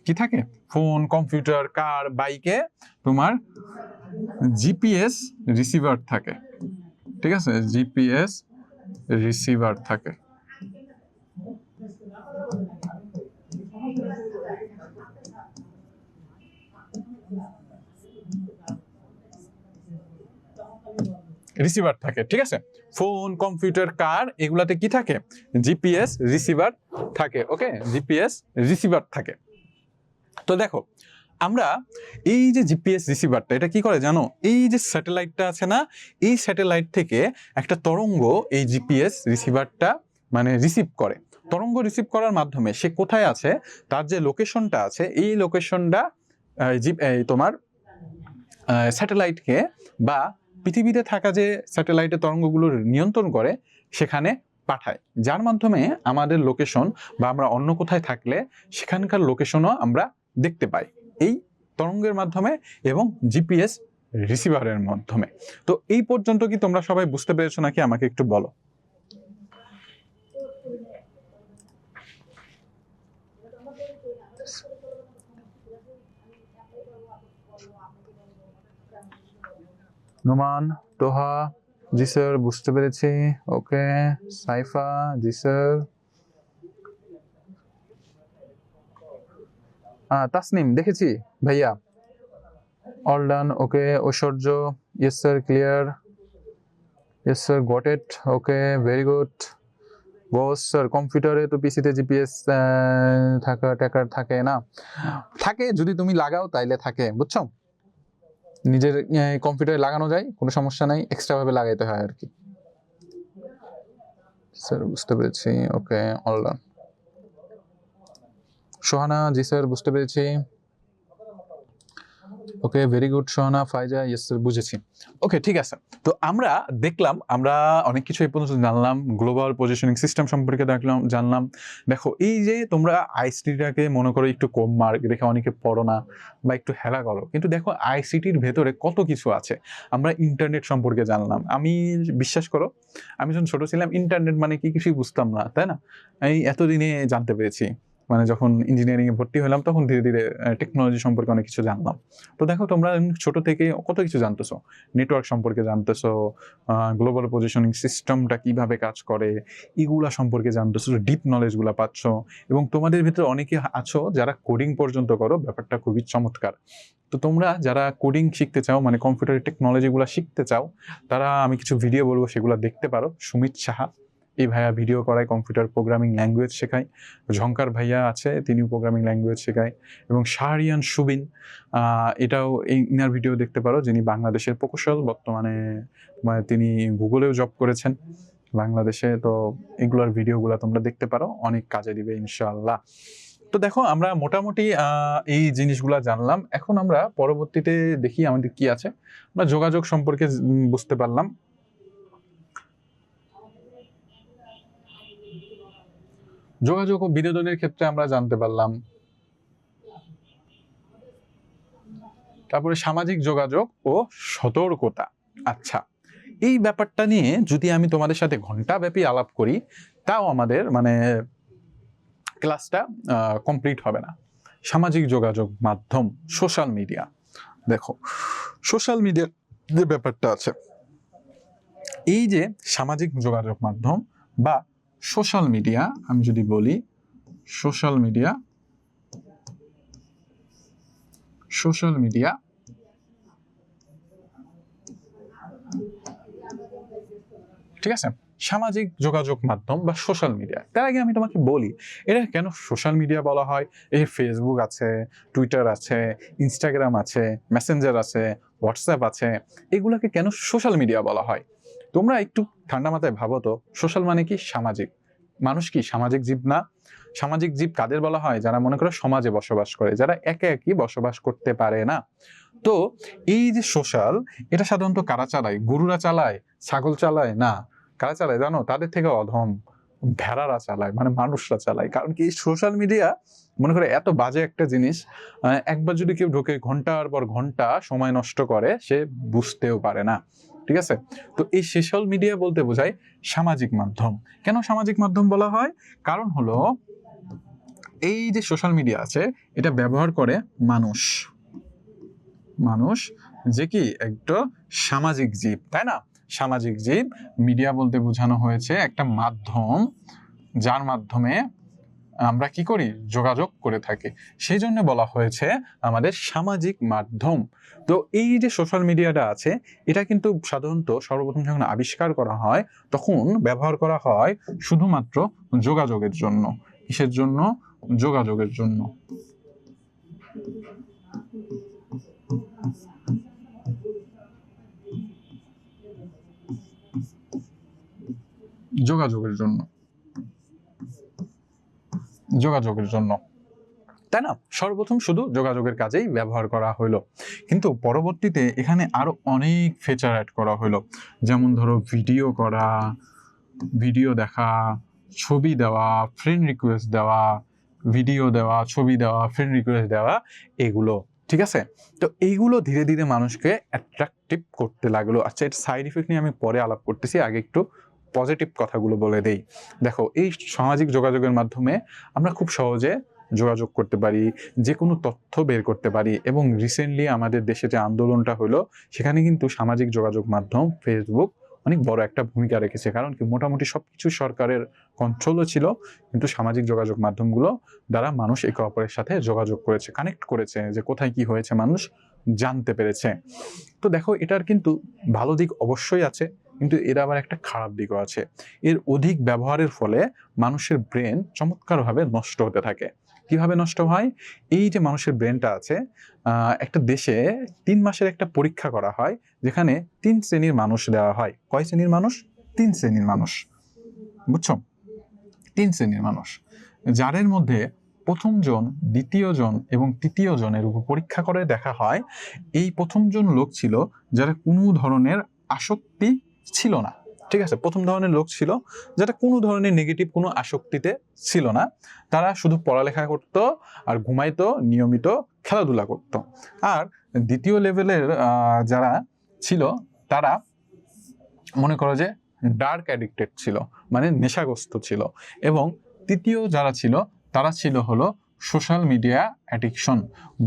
কি থাকে? ফোন, কম্পিউটার, কার, বাইকে তোমার জিপিএস রিসিভার থাকে, ঠিক আছে? জিপিএস রিসিভার থাকে। রিসিভার থাকে, ঠিক আছে? ফোন, কম্পিউটার, কার এগুলাতে কি থাকে? জিপিএস রিসিভার থাকে। ওকে, জিপিএস রিসিভার থাকে। তো দেখো, আমরা এই যে জিপিএস রিসিভারটা, এটা কি করে জানো? এই যে স্যাটেলাইটটা আছে না, এই স্যাটেলাইট থেকে একটা তরঙ্গ এই জিপিএস রিসিভারটা মানে রিসিভ করে। তরঙ্গ রিসিভ করার মাধ্যমে সে কোথায় আছে, তার যে লোকেশনটা আছে, এই লোকেশনটা তোমার স্যাটেলাইটকে বা পৃথিবীতে থাকা যে স্যাটেলাইটের তরঙ্গগুলোর নিয়ন্ত্রণ করে সেখানে পাঠায়, যার মাধ্যমে আমাদের লোকেশন বা আমরা অন্য কোথায় থাকলে সেখানকার লোকেশনও আমরা দেখতে পাই এই তরঙ্গের মাধ্যমে এবং জিপিএস রিসিভারের মাধ্যমে। তো এই পর্যন্ত কি তোমরা সবাই বুঝতে পেরেছো নাকি? আমাকে একটু বলো। নোমান, তোহা, জি স্যার বুঝতে পেরেছি। ওকে, সাইফা, জি স্যার। তাসনিম, দেখেছি ভাইয়া। All done, okay. Aishwarya, yes sir, clear, yes sir, got it, okay, very good. Boss sir, কম্পিউটারে তো পিসিতে জিপিএস ট্র্যাকার থাকে না? থাকে, যদি তুমি লাগাও তাইলে থাকে, বুঝছো? নিজের কম্পিউটারে লাগানো যায়, কোনো সমস্যা নাই, এক্সট্রা ভাবে লাগাইতে হয় আর কি। স্যার বুঝতে পেরেছি, ওকে, অল ডান। সোহানা, জি স্যার বুঝতে পেরেছি। ওকে, ভেরি গুড সোহানা। ফাইজা, ইয়েস স্যার বুঝেছি। ওকে, ঠিক আছে। তো আমরা দেখলাম, আমরা অনেক কিছু এই পর্যন্ত জানলাম, গ্লোবাল পজিশনিং সিস্টেম সম্পর্কে জানলাম। দেখো, এই যে তোমরা আইসিটিটাকে মনে করো একটু কম মার্ক দেখে অনেকে পড়ো না বা একটু হেলা করো, কিন্তু দেখো আইসিটির ভেতরে কত কিছু আছে। আমরা ইন্টারনেট সম্পর্কে জানলাম। আমি বিশ্বাস করো, আমি যখন ছোট ছিলাম ইন্টারনেট মানে কি কিছুই বুঝতাম না, তাই না? এই এতদিনে জানতে পেরেছি, মানে যখন ইঞ্জিনিয়ারিং এ ভর্তি হলাম তখন ধীরে ধীরে টেকনোলজি সম্পর্কে অনেক কিছু জানলাম। তো দেখো, তোমরা ছোট থেকে কত কিছু জানতেছো, নেটওয়ার্ক সম্পর্কে জানতেছো, গ্লোবাল পজিশনিং সিস্টেমটা কিভাবে কাজ করে এগুলা সম্পর্কে জানতেছো, ডিপ নলেজ গুলা পাচ্ছ। এবং তোমাদের ভিতরে অনেকে আছো যারা কোডিং পর্যন্ত করো, ব্যাপারটা খুবই চমৎকার। তো তোমরা যারা কোডিং শিখতে চাও, মানে কম্পিউটার টেকনোলজি গুলা শিখতে চাও, তারা আমি কিছু ভিডিও বলবো, সেগুলো দেখতে পারো। সুমিত সাহা, এই ভাইয়া ভিডিও করায়, কম্পিউটার প্রোগ্রামিং ল্যাঙ্গুয়েজ শেখায়। ঝঙ্কার ভাইয়া আছে, তিনিও প্রোগ্রামিং ল্যাঙ্গুয়েজ শেখায়। এবং শাহরিয়ান সুবিন, এটাও এই ইনার ভিডিও দেখতে পারো, যিনি বাংলাদেশের প্রকৌশল, বর্তমানে তিনি গুগলেও জব করেছেন বাংলাদেশে। তো এগুলোর ভিডিওগুলো তোমরা দেখতে পারো, অনেক কাজে দিবে ইনশাআল্লাহ। তো দেখো, আমরা মোটামুটি এই জিনিসগুলা জানলাম। এখন আমরা পরবর্তীতে দেখি আমাদের কি আছে। আমরা যোগাযোগ সম্পর্কে বুঝতে পারলাম। যোগাযোগ ও বিনোদনের ক্ষেত্রে আমরা জানতে পারলাম। তারপরে সামাজিক যোগাযোগ ও সতর্কতা। আচ্ছা, এই ব্যাপারটা নিয়ে যদি আমি তোমাদের সাথে ঘন্টাব্যাপী আলাপ করি, তাও আমাদের মানে ক্লাসটা কমপ্লিট হবে না। সামাজিক যোগাযোগ মাধ্যম, সোশ্যাল মিডিয়া। দেখো, সোশ্যাল মিডিয়ার যে ব্যাপারটা আছে, এই যে সামাজিক যোগাযোগ মাধ্যম বা সোশ্যাল মিডিয়া, আমি যদি বলি সোশ্যাল মিডিয়া, ঠিক আছে, সামাজিক যোগাযোগ মাধ্যম বা সোশ্যাল মিডিয়া। তার আগে আমি তোমাকে বলি এটা কেন সোশ্যাল মিডিয়া বলা হয়। এই ফেসবুক আছে, টুইটার আছে, ইনস্টাগ্রাম আছে, মেসেঞ্জার আছে, হোয়াটসঅ্যাপ আছে, এগুলোকে কেন সোশ্যাল মিডিয়া বলা হয়। তোমরা একটু ঠান্ডা মাথায় ভাবো তো, সোশ্যাল মানে কি? সামাজিক। মানুষ কি সামাজিক জীব না? সামাজিক জীব কাদের বলা হয়? যারা মনে করো সমাজে বসবাস করে, যারা একে একই বসবাস করতে পারে না। তো এই যে সোশ্যাল, এটা সাধারণত কারা চালায়? গরুরা চালায়? ছাগল চালায়? না। কারা চালায় জানো? তাদের থেকে অধম ভেড়ারা চালায়, মানে মানুষরা চালায়। কারণ কি, সোশ্যাল মিডিয়া মনে করে এত বাজে একটা জিনিস, একবার যদি কেউ ঢোকে ঘন্টার পর ঘন্টা সময় নষ্ট করে, সে বুঝতেও পারে না। ঠিক আছে, তো এই সোশ্যাল মিডিয়া বলতে বোঝায় সামাজিক মাধ্যম। কেন সামাজিক মাধ্যম বলা হয়? কারণ হলো এই যে সোশ্যাল মিডিয়া আছে, এটা ব্যবহার করে মানুষ, যে কি একটা সামাজিক জীব, তাই না? সামাজিক জীব। মিডিয়া বলতে বোঝানো হয়েছে একটা মাধ্যম, যার মাধ্যমে আমরা কি করি? যোগাযোগ করে থাকি। সেই জন্য বলা হয়েছে আমাদের সামাজিক মাধ্যম। তো এই যে সোশ্যাল মিডিয়াটা আছে, এটা কিন্তু সাধারণত সর্বপ্রথম যখন আবিষ্কার করা হয়, তখন ব্যবহার করা হয় শুধুমাত্র যোগাযোগের জন্য। কিসের জন্য? যোগাযোগের জন্য। যোগাযোগের জন্য, তাই না? সর্বপ্রথম শুধু যোগাযোগের কাজেই ব্যবহার করা হলো, কিন্তু পরবর্তীতে এখানে আরো অনেক ফিচার অ্যাড করা হলো। যেমন ধরো ভিডিও দেখা, ছবি দেওয়া, ফ্রেন্ড রিকোয়েস্ট দেওয়া, ভিডিও দেওয়া, ছবি দেওয়া, ফ্রেন্ড রিকোয়েস্ট দেওয়া, এগুলো। ঠিক আছে, তো এইগুলো ধীরে ধীরে মানুষকে অ্যাট্রাকটিভ করতে লাগলো। আচ্ছা, এর সাইড ইফেক্ট নিয়ে আমি পরে আলাপ করতেছি, আগে একটু পজিটিভ কথাগুলো বলে দেই। দেখো, এই সামাজিক যোগাযোগের মাধ্যমে আমরা খুব সহজে যোগাযোগ করতে পারি, যে কোনো তথ্য বের করতে পারি। এবং রিসেন্টলি আমাদের দেশে যে আন্দোলনটা হলো, সেখানে কিন্তু সামাজিক যোগাযোগ মাধ্যম ফেসবুক অনেক বড় একটা ভূমিকা রেখেছে। কারণ কি, মোটামুটি সবকিছু সরকারের কন্ট্রোলও ছিল, কিন্তু সামাজিক যোগাযোগ মাধ্যমগুলো দ্বারা মানুষ একে অপরের সাথে যোগাযোগ করেছে, কানেক্ট করেছে, যে কোথায় কি হয়েছে মানুষ জানতে পেরেছে। তো দেখো, এটার কিন্তু ভালো দিক অবশ্যই আছে, কিন্তু এর আবার একটা খারাপ দিকও আছে। এর অধিক ব্যবহারের ফলে মানুষের ব্রেন চমৎকারভাবে নষ্ট হতে থাকে। কিভাবে নষ্ট হয়? এই যে মানুষের ব্রেনটা আছে, একটা দেশে 3 মাসের একটা পরীক্ষা করা হয়, যেখানে 3 শ্রেণীর মানুষ দেওয়া হয়। কয় শ্রেণীর মানুষ? 3 শ্রেণীর মানুষ, বুঝছো? 3 শ্রেণীর মানুষ, যাদের মধ্যে প্রথম জন, দ্বিতীয় জন এবং তৃতীয় জনের উপর পরীক্ষা করে দেখা হয়, এই প্রথম জন লোক ছিল যারা কোনো ধরনের আসক্তি ছিল না। ঠিক আছে, প্রথম ধরনের লোক ছিল যারা কোনো ধরনের নেগেটিভ কোনো আসক্তিতে ছিল না। তারা শুধু পড়ালেখা করত আর ঘুমাইতো, নিয়মিত খেলাধুলা করত। আর দ্বিতীয় লেভেলের যারা ছিল, তারা মনে করো যে ডার্ক অ্যাডিক্টেড ছিল, মানে নেশাগ্রস্ত ছিল। এবং তৃতীয় যারা ছিল, তারা ছিল হলো সোশ্যাল মিডিয়া অ্যাডিকশন,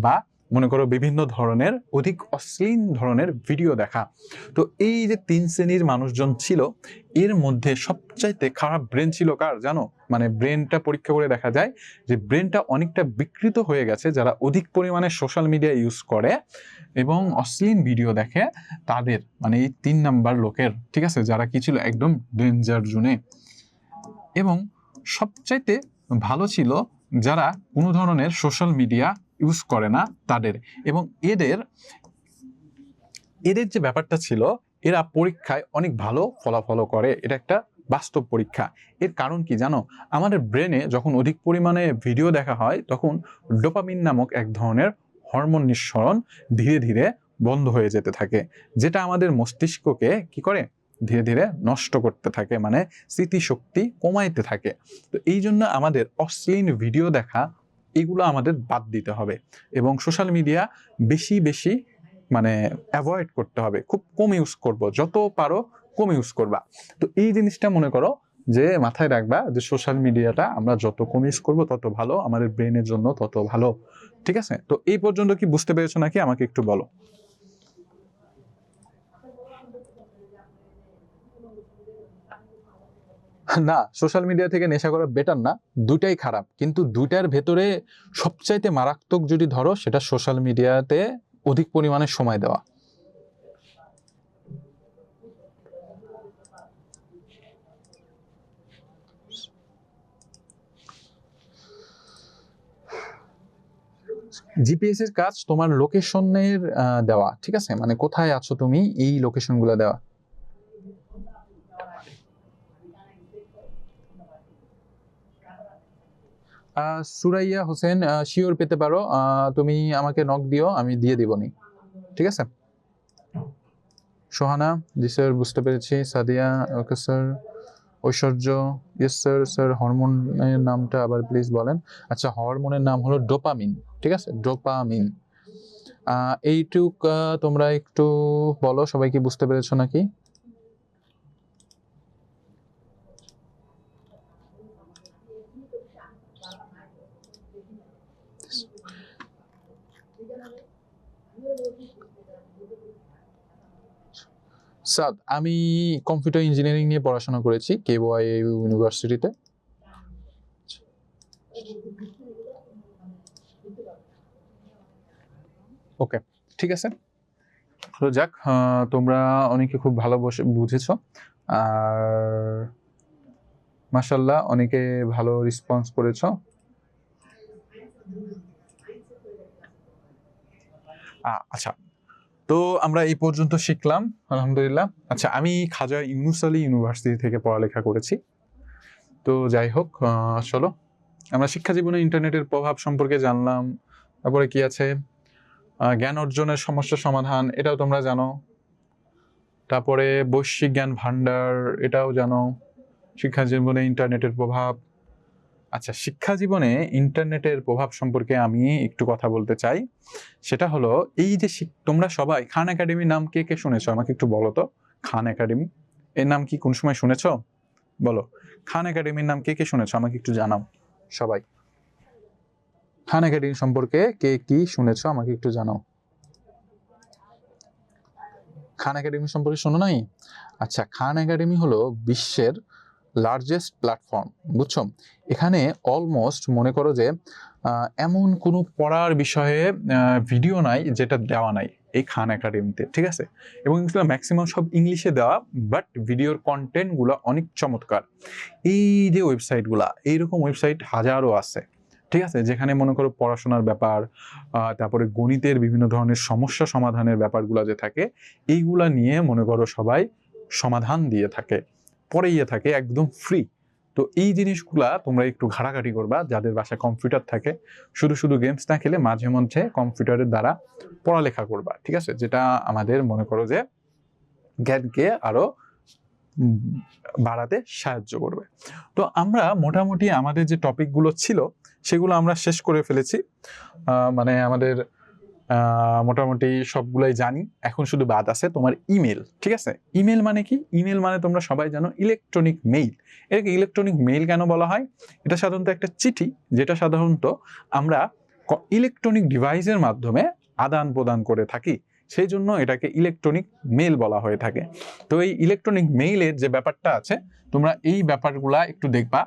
বা মনে করো বিভিন্ন ধরনের অধিক অশ্লীল ধরনের ভিডিও দেখা। তো এই যে 3 শ্রেণীর মানুষজন ছিল, এর মধ্যে সবচাইতে খারাপ ব্রেন ছিল কার জানো? মানে ব্রেনটা পরীক্ষা করে দেখা যায় যে ব্রেনটা অনেকটা বিকৃত হয়ে গেছে যারা অধিক পরিমাণে সোশ্যাল মিডিয়া ইউজ করে এবং অশ্লীল ভিডিও দেখে, তাদের, মানে এই 3 নাম্বার লোকের। ঠিক আছে, যারা কি ছিল একদম ডেঞ্জার জোনে। এবং সবচাইতে ভালো ছিল যারা কোনো ধরনের সোশ্যাল মিডিয়া ইউজ করে না তাদের। এবং এদের যে ব্যাপারটা ছিল, এরা পরীক্ষায় অনেক ভালো ফলাফল করে। এটা একটা বাস্তব পরীক্ষা। এর কারণ কি জানো? আমাদের ব্রেনে যখন অধিক পরিমাণে ভিডিও দেখা হয়, তখন ডোপামিন নামক এক ধরনের হরমোন নিঃসরণ ধীরে ধীরে বন্ধ হয়ে যেতে থাকে, যেটা আমাদের মস্তিষ্ককে কি করে? ধীরে ধীরে নষ্ট করতে থাকে, মানে স্মৃতিশক্তি কমাইতে থাকে। তো এই জন্য আমাদের অশ্লীল ভিডিও দেখা, এগুলো আমাদের বাদ দিতে হবে এবং সোশ্যাল মিডিয়া বেশি বেশি মানে অ্যাভয়েড করতে হবে। খুব কম ইউজ করব, যত পারো কম ইউজ করবা। তো এই জিনিসটা মনে করো যে মাথায় রাখবা, যে সোশ্যাল মিডিয়াটা আমরা যত কম ইউজ করবো তত ভালো, আমাদের ব্রেনের জন্য তত ভালো। ঠিক আছে, তো এই পর্যন্ত কি বুঝতে পেরেছো নাকি? আমাকে একটু বলো। না, সোশ্যাল মিডিয়া থেকে নেশা করা বেটার না, দুটাই খারাপ, কিন্তু দুটার ভেতরে সবচাইতে মারাত্মক যদি ধরো, সেটা সোশ্যাল মিডিয়াতে অধিক পরিমাণে সময় দেওয়া। জিপিএস এর কাজ তোমার লোকেশনের দেওয়া, ঠিক আছে, মানে কোথায় আছো তুমি এই লোকেশনগুলো দেওয়া। সুরাইয়া হোসেন, শিওর পেতে পারো, তুমি আমাকে নক দিও, আমি দিয়ে দিবনি, ঠিক আছে। সোহানা, জি স্যার বুঝতে পেরেছি। Sadia, okay sir. Aishwarya, yes sir. Sir হরমোনের নামটা আবার প্লিজ বলেন। আচ্ছা, হরমোনের নাম হলো ডোপামিন, ঠিক আছে, ডোপামিন। এইটুক তোমরা একটু বলো সবাই কি বুঝতে পেরেছো নাকি? সাদ, আমি কম্পিউটার ইঞ্জিনিয়ারিং নিয়ে পড়াশোনা করেছি কেওয়াই ইউনিভার্সিটিতে। ওকে, ঠিক আছে। তো যাক, তোমরা অনেকে খুব ভালো বুঝেছো, আর মাশাআল্লাহ অনেকে ভালো রেসপন্স করেছো। আচ্ছা, তো আমরা এই পর্যন্ত শিখলাম আলহামদুলিল্লাহ। আচ্ছা, আমি খাজা ইউনুস আলী ইউনিভার্সিটি থেকে পড়ালেখা করেছি। তো যাই হোক, চলো আমরা শিক্ষা জীবনে ইন্টারনেটের প্রভাব সম্পর্কে জানলাম। তারপরে কি আছে, জ্ঞান অর্জনের সমস্যা সমাধান, এটাও তোমরা জানো। তারপরে বৈশ্বিক জ্ঞান ভান্ডার, এটাও জানো। শিক্ষা জীবনে ইন্টারনেটের প্রভাব। আচ্ছা, শিক্ষা জীবনে ইন্টারনেটের প্রভাব সম্পর্কে আমি একটু কথা বলতে চাই। সেটা হলো এই যে তোমরা সবাই খান একাডেমির নাম কে কে শুনেছো আমাকে একটু বলো তো। খান একাডেমি এর নাম কি কোন সময় শুনেছো? বলো, খান একাডেমির নাম কে কে শুনেছো আমাকে একটু জানাও সবাই। খান একাডেমি সম্পর্কে কে কি শুনেছো আমাকে একটু জানাও। খান একাডেমি সম্পর্কে শোনো নাই? আচ্ছা, খান একাডেমি হলো বিশ্বের লার্জেস্ট প্ল্যাটফর্ম, বুঝছো। এখানে অলমোস্ট মনে করো যে এমন কোনো পড়ার বিষয়ে ভিডিও নাই যেটা দেওয়া নাই এই খান একাডেমিতে, ঠিক আছে। এবং এগুলো ম্যাক্সিমাম সব ইংলিশে দেওয়া, বাট ভিডিওর কন্টেন্টগুলো অনেক চমৎকার। এই যে ওয়েবসাইটগুলা, এইরকম ওয়েবসাইট হাজারো আছে, ঠিক আছে, যেখানে মনে করো পড়াশোনার ব্যাপার, তারপরে গণিতের বিভিন্ন ধরনের সমস্যা সমাধানের ব্যাপারগুলো যে থাকে, এইগুলা নিয়ে মনে করো সবাই সমাধান দিয়ে থাকে, পড়াইয়ে থাকে একদম ফ্রি। তো এই জিনিসগুলা তোমরা একটু ঘাটাঘাটি করবা, যাদের বাসায় কম্পিউটার থাকে। শুধু শুধু গেমস না খেলে মাঝে মধ্যে কম্পিউটারের দ্বারা পড়ালেখা করবা, ঠিক আছে, যেটা আমাদের মনে করো যে জ্ঞানকে আরো বাড়াতে সাহায্য করবে। তো আমরা মোটামুটি আমাদের যে টপিকগুলো ছিল সেগুলো আমরা শেষ করে ফেলেছি। মানে আমাদের মোটামুটি সবগুলাই জানি। এখন শুধু বাদ আছে তোমার ইমেল, ঠিক আছে। ইমেল মানে কি? ইমেল মানে তোমরা সবাই জানো ইলেকট্রনিক মেইল। এটাকে ইলেকট্রনিক মেইল কেন বলা হয়? এটা সাধারণত একটা চিঠি, যেটা সাধারণত আমরা ইলেকট্রনিক ডিভাইসের মাধ্যমে আদান প্রদান করে থাকি, সেই জন্য এটাকে ইলেকট্রনিক মেইল বলা হয়ে থাকে। তো এই ইলেকট্রনিক মেইলের যে ব্যাপারটা আছে, তোমরা এই ব্যাপারগুলা একটু দেখবা,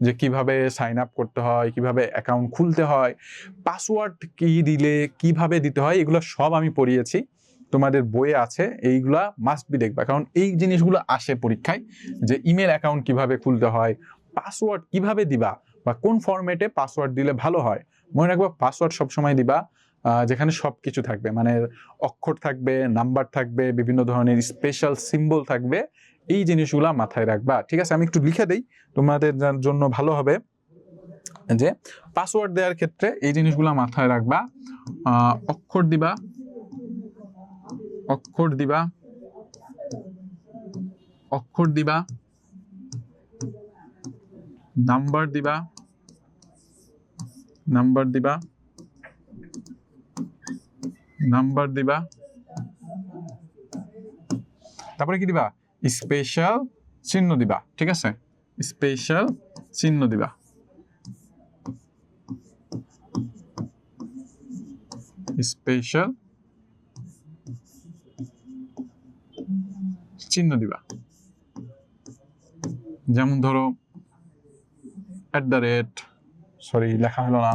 যে কিভাবে সাইন আপ করতে হয়, কিভাবে অ্যাকাউন্ট খুলতে হয়, পাসওয়ার্ড কি দিলে কিভাবে দিতে হয়, এগুলো সব আমি পড়িয়েছি, তোমাদের বইয়ে আছে। এইগুলা মাস্ট বি দেখবা, কারণ এই জিনিসগুলো আসে পরীক্ষায়, যে ইমেল অ্যাকাউন্ট কিভাবে খুলতে হয়, পাসওয়ার্ড কিভাবে দিবা, বা কোন ফরম্যাটে পাসওয়ার্ড দিলে ভালো হয়। মনে রাখবা, পাসওয়ার্ড সবসময় দিবা যেখানে সবকিছু থাকবে, মানে অক্ষর থাকবে, নাম্বার থাকবে, বিভিন্ন ধরনের স্পেশাল সিম্বল থাকবে। এই জিনিসগুলা মাথায় রাখবা, ঠিক আছে। আমি একটু লিখে দেই, তোমাদের জন্য ভালো হবে। যে পাসওয়ার্ড দেওয়ার ক্ষেত্রে এই জিনিসগুলো মাথায় রাখবা। অক্ষর দিবা, অক্ষর দিবা, অক্ষর দিবা, নাম্বার দিবা, নাম্বার দিবা, নাম্বার দিবা, তারপরে কি দিবা? স্পেশাল চিহ্ন দিবা, ঠিক আছে, স্পেশাল চিহ্ন দিবা। স্পেশাল চিহ্ন দিবা, যেমন ধরো @ সরি লেখা হলো না,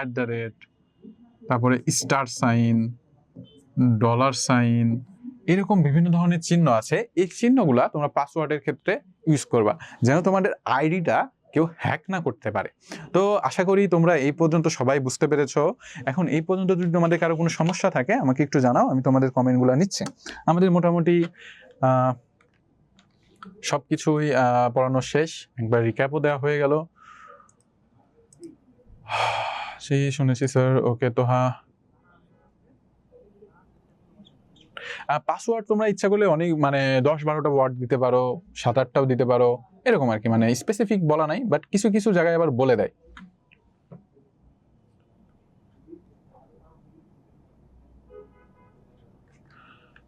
@ তারপরে স্টার সাইন, ডলার সাইন, এরকম বিভিন্ন ধরনের চিহ্ন আছে। এই চিহ্নগুলা তোমরা পাসওয়ার্ডের ক্ষেত্রে ইউজ করবা, যেন তোমাদের আইডিটা কেউ হ্যাক না করতে পারে। তো আশা করি তোমরা এই পর্যন্ত সবাই বুঝতে পেরেছো। এখন এই পর্যন্ত যদি তোমাদের কারো কোনো সমস্যা থাকে আমাকে একটু জানাও, আমি তোমাদের কমেন্টগুলো নিচ্ছি। আমাদের মোটামুটি সবকিছুই পড়ানো শেষ, একবার রিক্যাপও দেওয়া হয়ে গেল। সেই শুনেছি স্যার, ওকে। তো হ্যাঁ, পাসওয়ার্ড তোমরা ইচ্ছা করলে অনেক মানে 10-12টা ওয়ার্ড দিতে পারো, 7-8টাও দিতে পারো, এরকম আর কি, মানে স্পেসিফিক বলা নাই, বাট কিছু কিছু জায়গায় আবার বলে দেয়।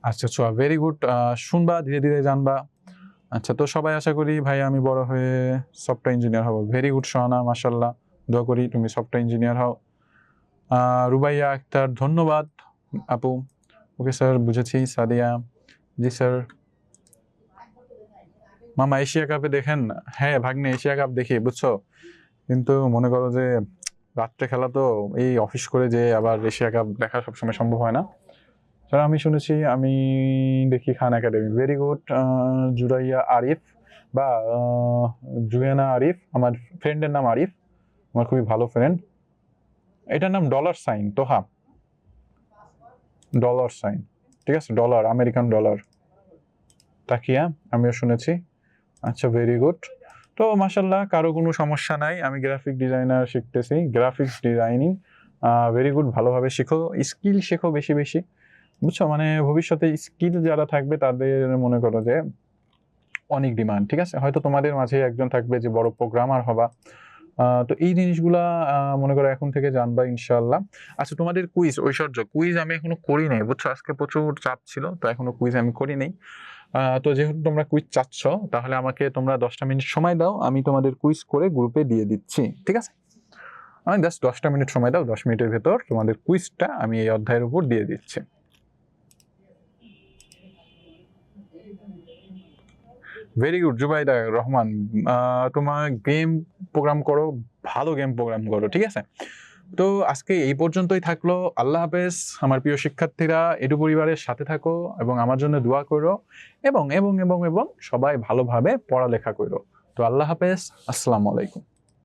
আচ্ছা ছোয়া, ভেরি গুড। শুনবা, ধীরে ধীরে জানবা। আচ্ছা, তো সবাই আশা করি ভাই আমি বড় হয়ে সফটওয়্যার ইঞ্জিনিয়ার হব। ভেরি গুড সোহানা, মাশাল্লাহ, দোয়া করি তুমি সফটওয়্যার ইঞ্জিনিয়ার হও। রুবাইয়া আক্তার, ধন্যবাদ আপু। ওকে স্যার, বুঝেছি। সাদিয়া, জি স্যার। মামা এশিয়া কাপে দেখেন? হ্যাঁ ভাগ্নে, এশিয়া কাপ দেখি, বুঝছো, কিন্তু মনে করো যে রাত্রে খেলা তো, এই অফিস করে যে আবার এশিয়া কাপ দেখা সবসময় সম্ভব হয় না। স্যার আমি শুনেছি, আমি দেখি Khan academy. Very good. Zuraiya Arif বা জুয়েনা আরিফ, আমার ফ্রেন্ডের নাম আরিফ, আমার খুবই ভালো ফ্রেন্ড। এটার নাম ডলার সাইন, তো হ্যাঁ ডলার সাইন, ঠিক আছে, ডলার, আমেরিকান ডলার। তাকিয়া, আমিও শুনেছি। আচ্ছা, ভেরি গুড। তো মাশাল্লাহ, কারো কোনো সমস্যা নাই। আমি গ্রাফিক ডিজাইনার শিখতেছি, গ্রাফিক্স ডিজাইনিং। ভেরি গুড, ভালোভাবে শিখো, স্কিল শেখো বেশি বেশি, বুঝছো, মানে ভবিষ্যতে স্কিল যারা থাকবে তাদের মনে করো যে অনেক ডিমান্ড, ঠিক আছে। হয়তো তোমাদের মাঝে একজন থাকবে যে বড় প্রোগ্রামার হবা। তো এই জিনিসগুলা মনে করো এখন থেকে জানবা ইনশাল্লাহ। আচ্ছা, তোমাদের কুইজ, ঐশ্বর্য কুইজ আমি এখনো করি নাই, বুঝছো, আজকে প্রচুর চাপ ছিল, তো এখনো কুইজ আমি করি নাই। তো যেহেতু তোমরা কুইজ চাচ্ছ, তাহলে আমাকে তোমরা 10টা মিনিট সময় দাও, আমি তোমাদের কুইজ করে গ্রুপে দিয়ে দিচ্ছি, ঠিক আছে। আমি জাস্ট 10টা মিনিট সময় দাও, 10 মিনিটের ভেতর তোমাদের কুইজটা আমি এই অধ্যায়ের উপর দিয়ে দিচ্ছি। ভেরি গুড জুবাইদা রহমান, তোমার গেম প্রোগ্রাম করো, ভালো গেম প্রোগ্রাম করো, ঠিক আছে। তো আজকে এই পর্যন্তই থাকলো। আল্লাহ হাফেজ আমার প্রিয় শিক্ষার্থীরা, এডু পরিবারের সাথে থাকো এবং আমার জন্য দোয়া করো, এবং এবং এবং এবং সবাই ভালোভাবে পড়ালেখা করো। তো আল্লাহ হাফেজ, আসসালামু আলাইকুম।